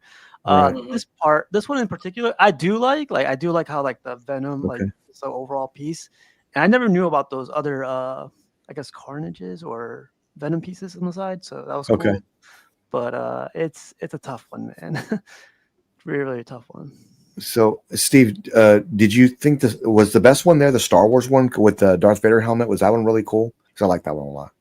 This one in particular, I do like how the Venom the overall piece. And I never knew about those other I guess Carnages or Venom pieces on the side, so that was cool. Okay. But it's a tough one, man. Really, really tough one. So, Steve, did you think this was the best one there? The Star Wars one with the Darth Vader helmet, was that one really cool? Because I like that one a lot.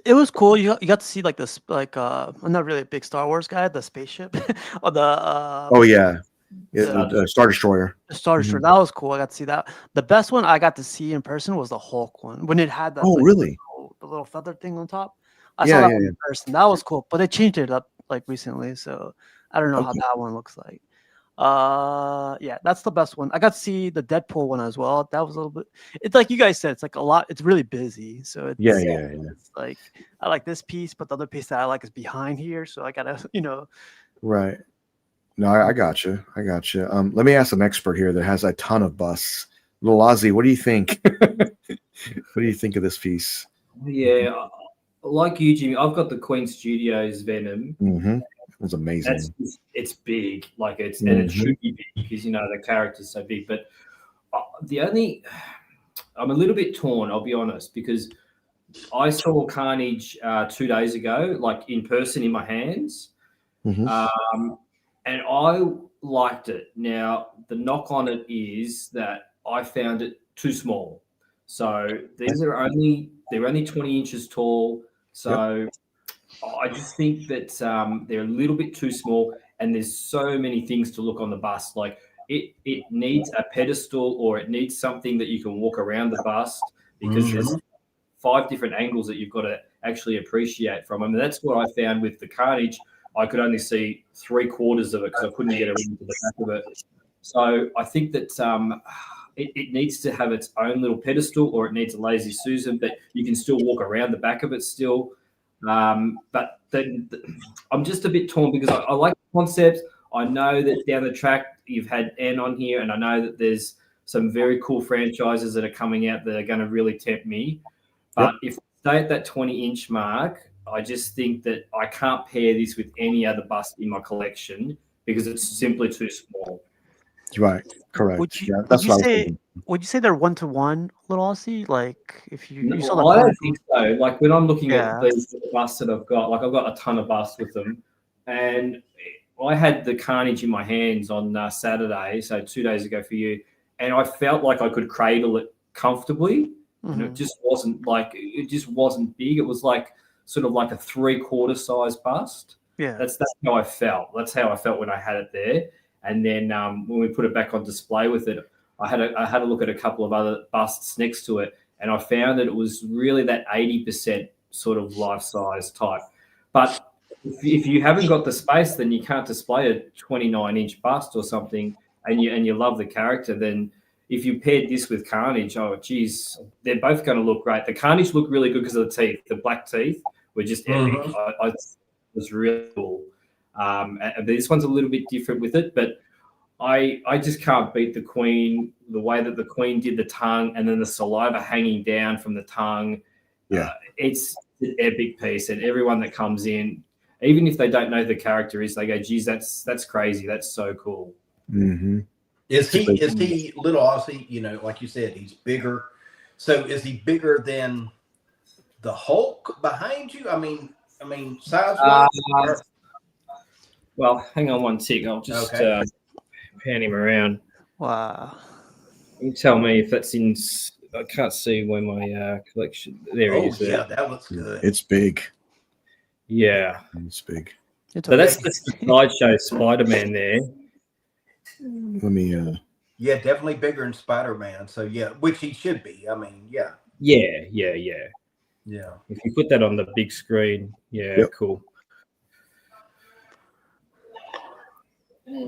It was cool. You got to see this I'm not really a big Star Wars guy. The spaceship or the the Star Destroyer. The Star Destroyer. That was cool. I got to see that. The best one I got to see in person was the Hulk one when it had that. Really? The little feather thing on top. I saw that one in person. That was cool, but they changed it up recently, so I don't know how that one looks like. That's the best one. I got to see the Deadpool one as well. That was a little bit. It's like you guys said. It's a lot. It's really busy. So it's, it's I like this piece, but the other piece that I like is behind here. So I gotta, Right. No, I got you. Let me ask an expert here that has a ton of busts. Little Ozzy, what do you think? What do you think of this piece? Yeah, like you, Jimmy, I've got the Queen Studios Venom. Mm-hmm. It was amazing. It's big, and it should be big because the character's so big. But I'm a little bit torn, I'll be honest, because I saw Carnage 2 days ago, like in person in my hands, and I liked it. Now, the knock on it is that I found it too small. So they're only 20 inches tall. So I just think that they're a little bit too small, and there's so many things to look on the bust. Like it needs a pedestal, or it needs something that you can walk around the bust, because there's 5 different angles that you've got to actually appreciate from. I mean, that's what I found with the Carnage. I could only see 3/4 of it because I couldn't get around to the back of it. So I think that it needs to have its own little pedestal, or it needs a lazy Susan, but you can still walk around the back of it still. But then I'm just a bit torn, because I like the concept. I know that down the track you've had N on here, and I know that there's some very cool franchises that are coming out that are going to really tempt me. But if I stay at that 20-inch mark, I just think that I can't pair this with any other bust in my collection, because it's simply too small. Right. Correct. Would you, that's would what you I was say thinking. Would you say they're 1-to-1, little Aussie? Like if you saw No, I don't think so. Like when I'm looking at these busts that I've got, like I've got a ton of busts with them, and I had the Carnage in my hands on Saturday, so 2 days ago for you, and I felt like I could cradle it comfortably. And it just wasn't big. It was like sort of like a 3/4 size bust. Yeah, that's how I felt. That's how I felt when I had it there. And then when we put it back on display with it, I had a look at a couple of other busts next to it, and I found that it was really that 80% sort of life size type. But if you haven't got the space, then you can't display a 29-inch bust or something, and you love the character, then if you paired this with Carnage, oh geez, they're both going to look great. The Carnage looked really good because of the teeth. The black teeth were just epic. It was really cool. This one's a little bit different with it, but I just can't beat the Queen, the way that the Queen did the tongue and then the saliva hanging down from the tongue. It's an epic piece, and everyone that comes in, even if they don't know who the character is, they go, geez, that's crazy. That's so cool. Is he little Aussie? You know, like you said, he's bigger. So is he bigger than the Hulk behind you? I mean, size wise. Well, hang on one tick. I'll just pan him around. Wow. You tell me if that's in. I can't see where my collection. There he is. Yeah, that looks good. It's big. Yeah, it's big. So that's the sideshow Spider-Man there. Let me. Yeah, definitely bigger than Spider-Man. So yeah, which he should be. I mean, yeah. Yeah. If you put that on the big screen, cool.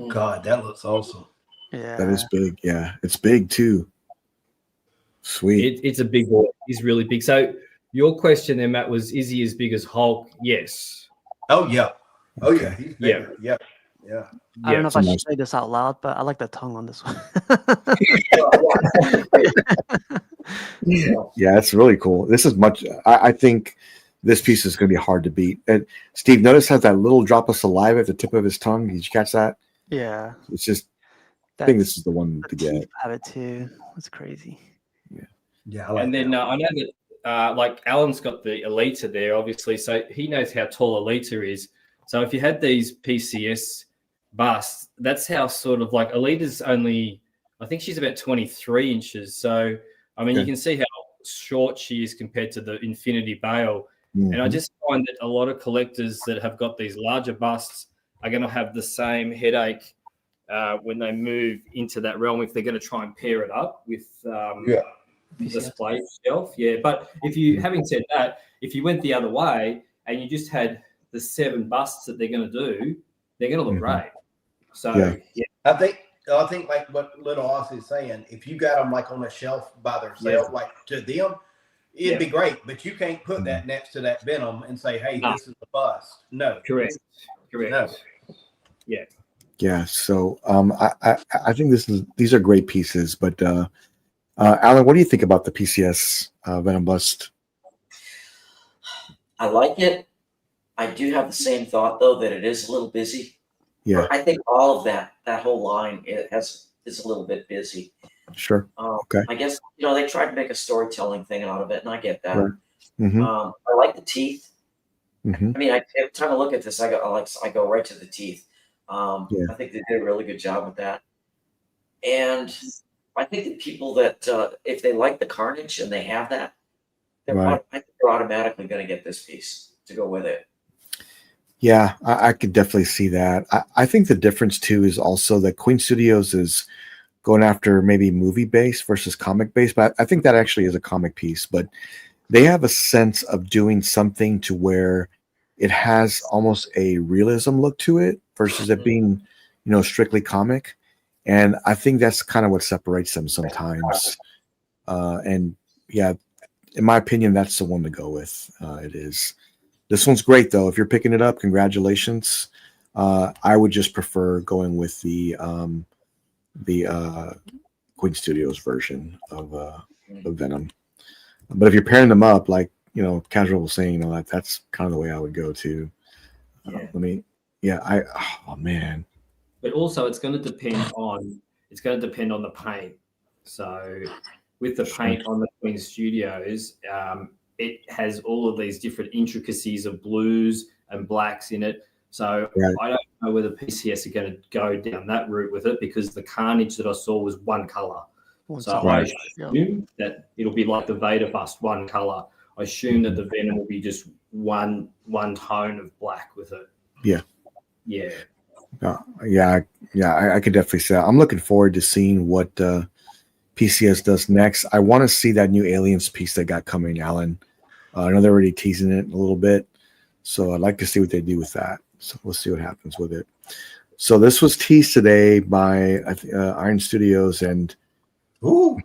God, that looks awesome. Yeah, that is big. Yeah, it's big too. Sweet. It's a big boy. He's really big. So your question there, Matt, was: is he as big as Hulk? Yes. Oh yeah. Yeah. He's bigger. Yeah. I don't know if I should say this out loud, but I like the tongue on this one. Yeah, it's really cool. This is much. I think this piece is going to be hard to beat. And Steve, notice has that little drop of saliva at the tip of his tongue. Did you catch that? Yeah. It's just. I think this is the one to get. I have it too. That's crazy. Yeah. I like and then I know that like Alan's got the Elita there, obviously, so he knows how tall Elita is. So if you had these PCS busts, that's how sort of like Alita's only, I think she's about 23 inches. So, I mean, you can see how short she is compared to the Infinity Bale. And I just find that a lot of collectors that have got these larger busts are going to have the same headache when they move into that realm if they're going to try and pair it up with the display shelf. Yeah, but if you, having said that, if you went the other way and you just had the 7 busts that they're going to do, they're going to look great. So I think like what Little Aussie is saying, if you got them like on a shelf by themselves, like to them, it'd be great. But you can't put that next to that Venom and say, "Hey, this is the bust." No, correct. No. Yeah. So I think these are great pieces. But Alan, what do you think about the PCS Venom bust? I like it. I do have the same thought though that it is a little busy. Yeah, I think all of that whole line is a little bit busy. Sure. Okay. I guess they tried to make a storytelling thing out of it, and I get that. Right. Mm-hmm. I like the teeth. Mm-hmm. I mean, every time I look at this, I go right to the teeth. I think they did a really good job with that. And I think that people that if they like the Carnage and they have that, I think they're automatically going to get this piece to go with it. Yeah, I could definitely see that. I think the difference too is also that Queen Studios is going after maybe movie based versus comic based, but I think that actually is a comic piece. But they have a sense of doing something to where it has almost a realism look to it versus it being, strictly comic. And I think that's kind of what separates them sometimes. And yeah, in my opinion, that's the one to go with. It is. This one's great though. If you're picking it up, congratulations. I would just prefer going with the Queen Studios version of Venom. But if you're pairing them up, like Casual was saying, that's kind of the way I would go too. Oh man. But also, it's going to depend on the paint. So, with the paint on the Queen Studios, it has all of these different intricacies of blues and blacks in it. So I don't know whether PCS are going to go down that route with it because the Carnage that I saw was one color. I assume that it'll be like the Vader bust, one color. I assume that the Venom will be just one tone of black with it. Yeah. Yeah. I could definitely say that. I'm looking forward to seeing what PCS does next. I want to see that new Aliens piece they got coming, Alan. I know they're already teasing it a little bit, so I'd like to see what they do with that. So we'll see what happens with it. So this was teased today by Iron Studios and The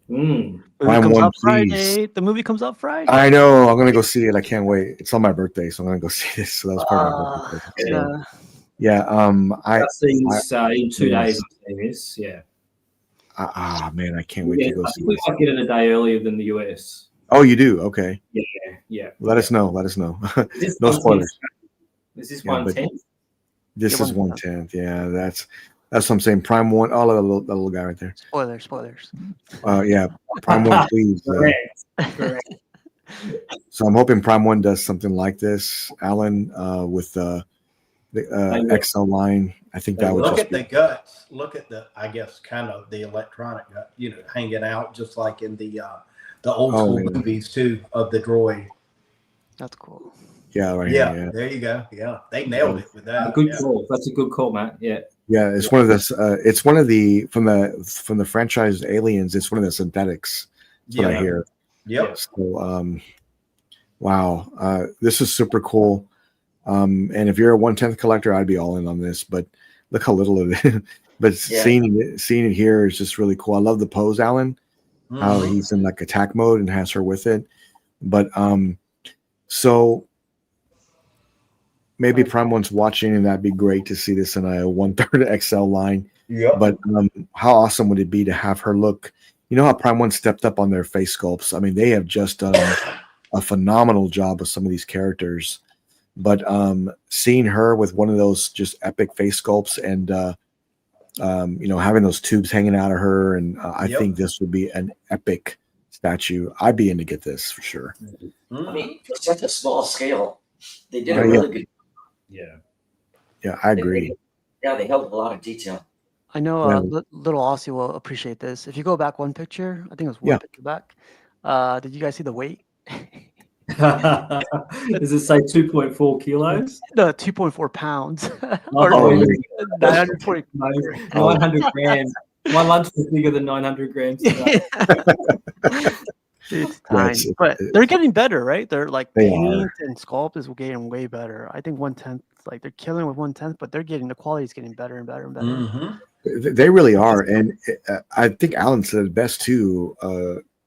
movie comes out Friday. The movie comes out Friday. I know. I'm gonna go see it. I can't wait. It's on my birthday, so I'm gonna go see this. So that was part of my birthday. So, I see this in 2 days. Yeah. Man, I can't wait to go see we this. might get it a day earlier than the US. Oh, you do? Okay. Yeah. Let us know. No spoilers. Is this 1/10? This is 1/10. Yeah, that's what I'm saying. Prime One. Oh, that little guy right there. Spoilers. Yeah, Prime One, please. Correct. So I'm hoping Prime One does something like this, Alan, with the XL line. I think that would look at the guts. Look at I guess, kind of the electronic gut, hanging out just like in the old school movies too of the droid. That's cool. Yeah, right. Yeah, there you go. Yeah, they nailed it with that. Good call. That's a good call, Matt. Yeah. Yeah, it's one of the. It's one of the from the franchise Aliens. It's one of the synthetics. That's what I hear. Yep. So, wow, this is super cool. And if you're a 1/10 collector, I'd be all in on this. But look how little of it. But seeing it here is just really cool. I love the pose, Alan. How he's in like attack mode and has her with it. But so maybe Prime One's watching, and that'd be great to see this in a 1/3 XL line. Yeah. But how awesome would it be to have her look? You know how Prime One stepped up on their face sculpts. I mean, they have just done a phenomenal job with some of these characters. But seeing her with one of those just epic face sculpts and having those tubes hanging out of her, and I think this would be an epic statue. I'd be in to get this for sure. I mean, for such a small scale, they did a really good. Yeah, I agree. They held a lot of detail. I know little Aussie will appreciate this. If you go back one picture, I think it was one picture back. Did you guys see the weight? Does it say 2.4 kilos? No, 2.4 pounds. 940 900 grams. My lunch was bigger than 900 grams. It's tiny, but they're getting better, right? They're like paint and sculpt is getting way better. I think 1/10, like they're killing with 1/10, but the quality is getting better and better and better. Mm-hmm. They really are, and I think Alan said it best too.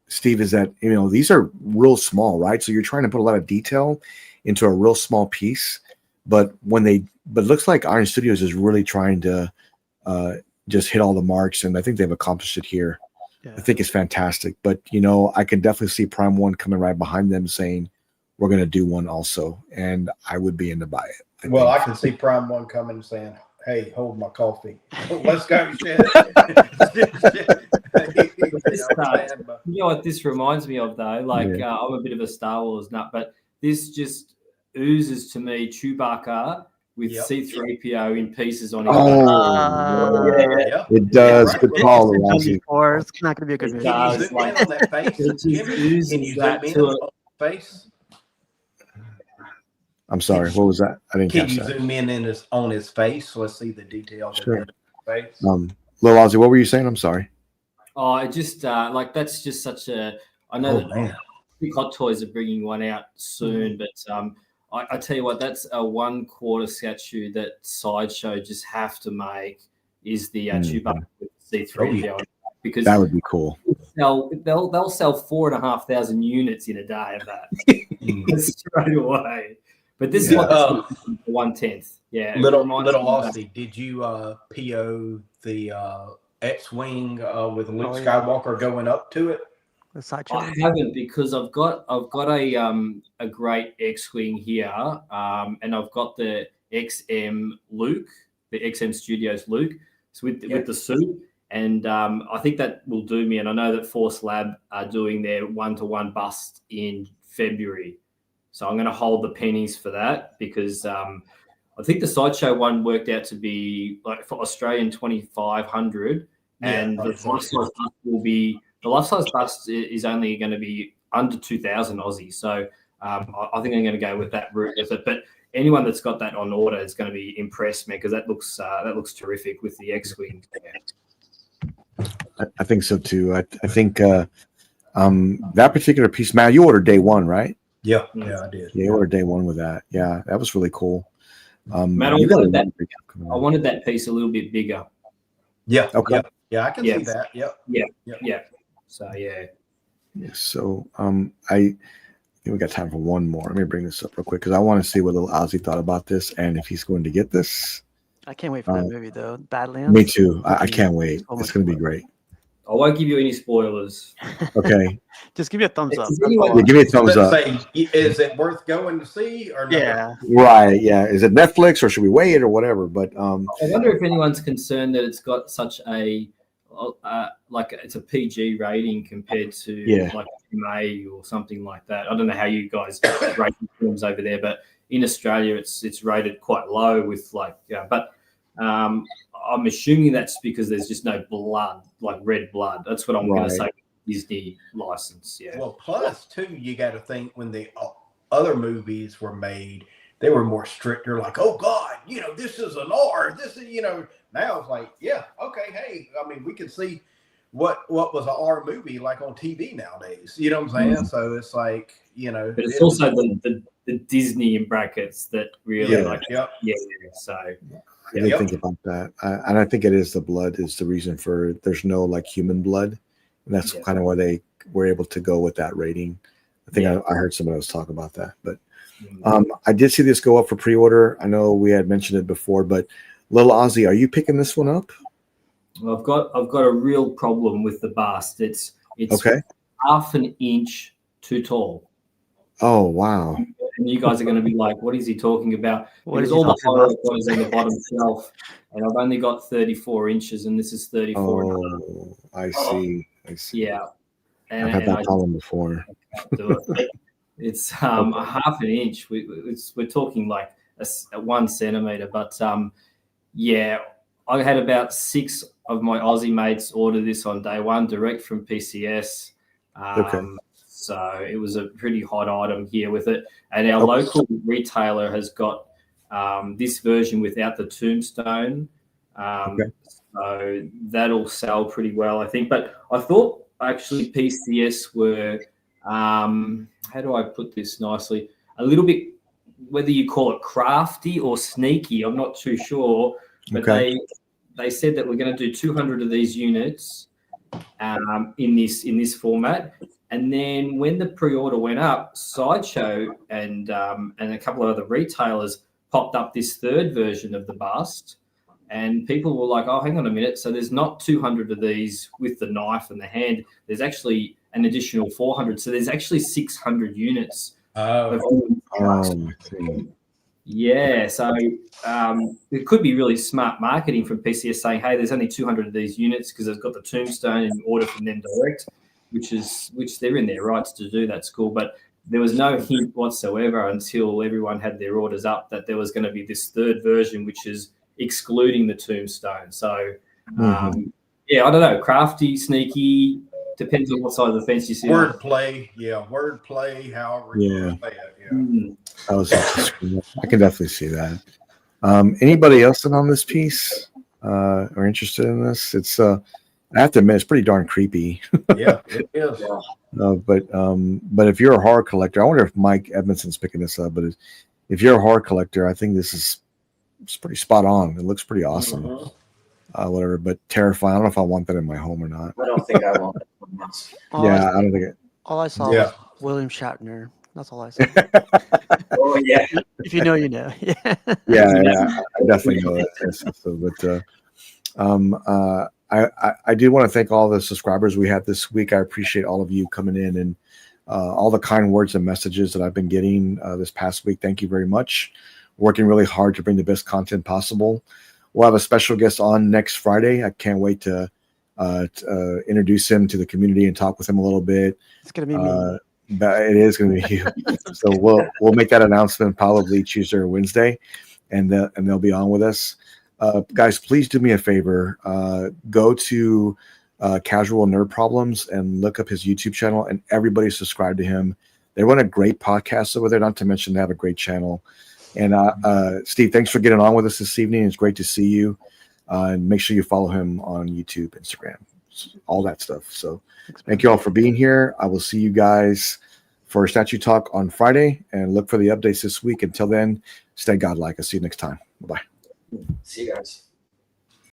Steve, is that these are real small, right? So you're trying to put a lot of detail into a real small piece, but it looks like Iron Studios is really trying to just hit all the marks, and I think they've accomplished it here. Yeah. I think it's fantastic, but I can definitely see Prime One coming right behind them saying, "We're going to do one also," and I would be in to buy it. I can see Prime One coming and saying, hey, hold my coffee. Let's go, shit. You know what this reminds me of, though? Like, I'm a bit of a Star Wars nut, but this just oozes to me Chewbacca with C-3PO in pieces on his back. It does. Good call, Ozzy. It's not going to be a good movie. Can you zoom in on that face? Can you zoom in on the face? I'm sorry. What was that? I didn't catch that. Can you zoom in on his face? Let's see the details of his face. Lil Ozzy, what were you saying? I'm sorry. Oh, I just like that's just such a. I know that Big Hot Toys are bringing one out soon, but I tell you what, that's a 1/4 statue that Sideshow just have to make is the Chewbacca with C-3PO because that would be cool. They'll sell 4,500 units in a day of that straight away. But this is what 1/10. Yeah, little Aussie, did you PO the X-wing with Luke Skywalker going up to it? I haven't because I've got a great X-wing here, and I've got the XM Luke, the XM Studios Luke, so with the suit, and I think that will do me. And I know that Force Lab are doing their 1-to-1 bust in February, so I'm going to hold the pennies for that because I think the Sideshow one worked out to be like for Australian 2,500, and the life-size bust will be. The life-size bust is only going to be under 2,000 Aussie. So I think I'm going to go with that route with it. But anyone that's got that on order is going to be impressed, man, because that looks terrific with the X-Wing. I think so, too. I think that particular piece, Matt, you ordered day one, right? Yeah, I did. Yeah, you ordered day one with that. Yeah, that was really cool. Matt, I wanted that piece a little bit bigger. Yeah, okay. Yeah, I can see that. Yeah. So So I think we got time for one more. Let me bring this up real quick because I want to see what little Ozzy thought about this and if he's going to get this. I can't wait for that movie though. Badlands. Me too. I can't wait. It's going to be great. I won't give you any spoilers. Okay. Just give me a thumbs up. Yeah, give me a thumbs up. Is it worth going to see or no? Yeah. Right. Yeah. Is it Netflix or should we wait or whatever? But I wonder if anyone's concerned that it's got such a like it's a PG rating compared to like MA or something like that. I don't know how you guys rate films over there, but in Australia it's rated quite low with but I'm assuming that's because there's just no blood, like red blood. That's what I'm going to say. Disney license, yeah. Well, plus too, you got to think when the other movies were made, they were more stricter. Like, oh God, this is an R. This is, Now it's like, yeah, okay, hey, I mean, we can see what was an R movie like on TV nowadays. You know what I'm saying? So it's like, But it's also the Disney in brackets that really So I really think about that, and I think it is the blood is the reason for there's no like human blood, and that's kind of why they were able to go with that rating. I think I heard somebody else talk about that, but I did see this go up for pre-order. I know we had mentioned it before, but Little Ozzy, are you picking this one up? Well, I've got a real problem with the bust. It's okay. Half an inch too tall. Oh wow! And you guys are going to be like, "What is he talking about?" Because all the horror toys on the bottom shelf, and I've only got 34 inches, and this is 34. Oh, I see. Yeah, I've had that problem before. It's half an inch. We're talking like a 1 centimeter, but I had about 6 of my Aussie mates order this on day one, direct from PCS. So it was a pretty hot item here with it. And our local retailer has got this version without the tombstone. So that'll sell pretty well, I think. But I thought actually PCS were, how do I put this nicely? A little bit, whether you call it crafty or sneaky, I'm not too sure. But they said that we're going to do 200 of these units in this format. And then when the pre-order went up, Sideshow and a couple of other retailers popped up this third version of the bust, and people were like, "Oh, hang on a minute! So there's not 200 of these with the knife and the hand. There's actually an additional 400. So there's actually 600 units." Yeah, Yeah, so it could be really smart marketing from PCS saying, "Hey, there's only 200 of these units because they've got the tombstone and order from them direct," which they're in their rights to do. That's cool, but there was no hint whatsoever until everyone had their orders up that there was going to be this third version, which is excluding the tombstone. So, yeah, I don't know, crafty, sneaky, depends on what side of the fence you see. Wordplay, however you want to say it. Yeah. I can definitely see that. Anybody else in on this piece or interested in this? It's I have to admit, it's pretty darn creepy. Yeah, it is. But if you're a horror collector, I wonder if Mike Edmondson's picking this up. But if you're a horror collector, I think it's pretty spot on. It looks pretty awesome. Whatever, but terrifying. I don't know if I want that in my home or not. I don't think I want it. I don't think it. All I saw was William Shatner. That's all I saw. Oh yeah. If you know, you know. Yeah. I definitely know that. I do want to thank all the subscribers we had this week. I appreciate all of you coming in and all the kind words and messages that I've been getting this past week. Thank you very much. Working really hard to bring the best content possible. We'll have a special guest on next Friday. I can't wait to introduce him to the community and talk with him a little bit. It's gonna be me. But it is going to be you. So we'll make that announcement probably Tuesday or Wednesday, and they'll be on with us. Guys, please do me a favor. Go to Casual Nerd Problems and look up his YouTube channel, and everybody subscribe to him. They run a great podcast over there, not to mention they have a great channel. And Steve, thanks for getting on with us this evening. It's great to see you. And make sure you follow him on YouTube, Instagram, all that stuff. So thank you all for being here. I will see you guys for Statue Talk on Friday, and look for the updates this week. Until then, stay godlike. I'll see you next time. Bye-bye. See you guys.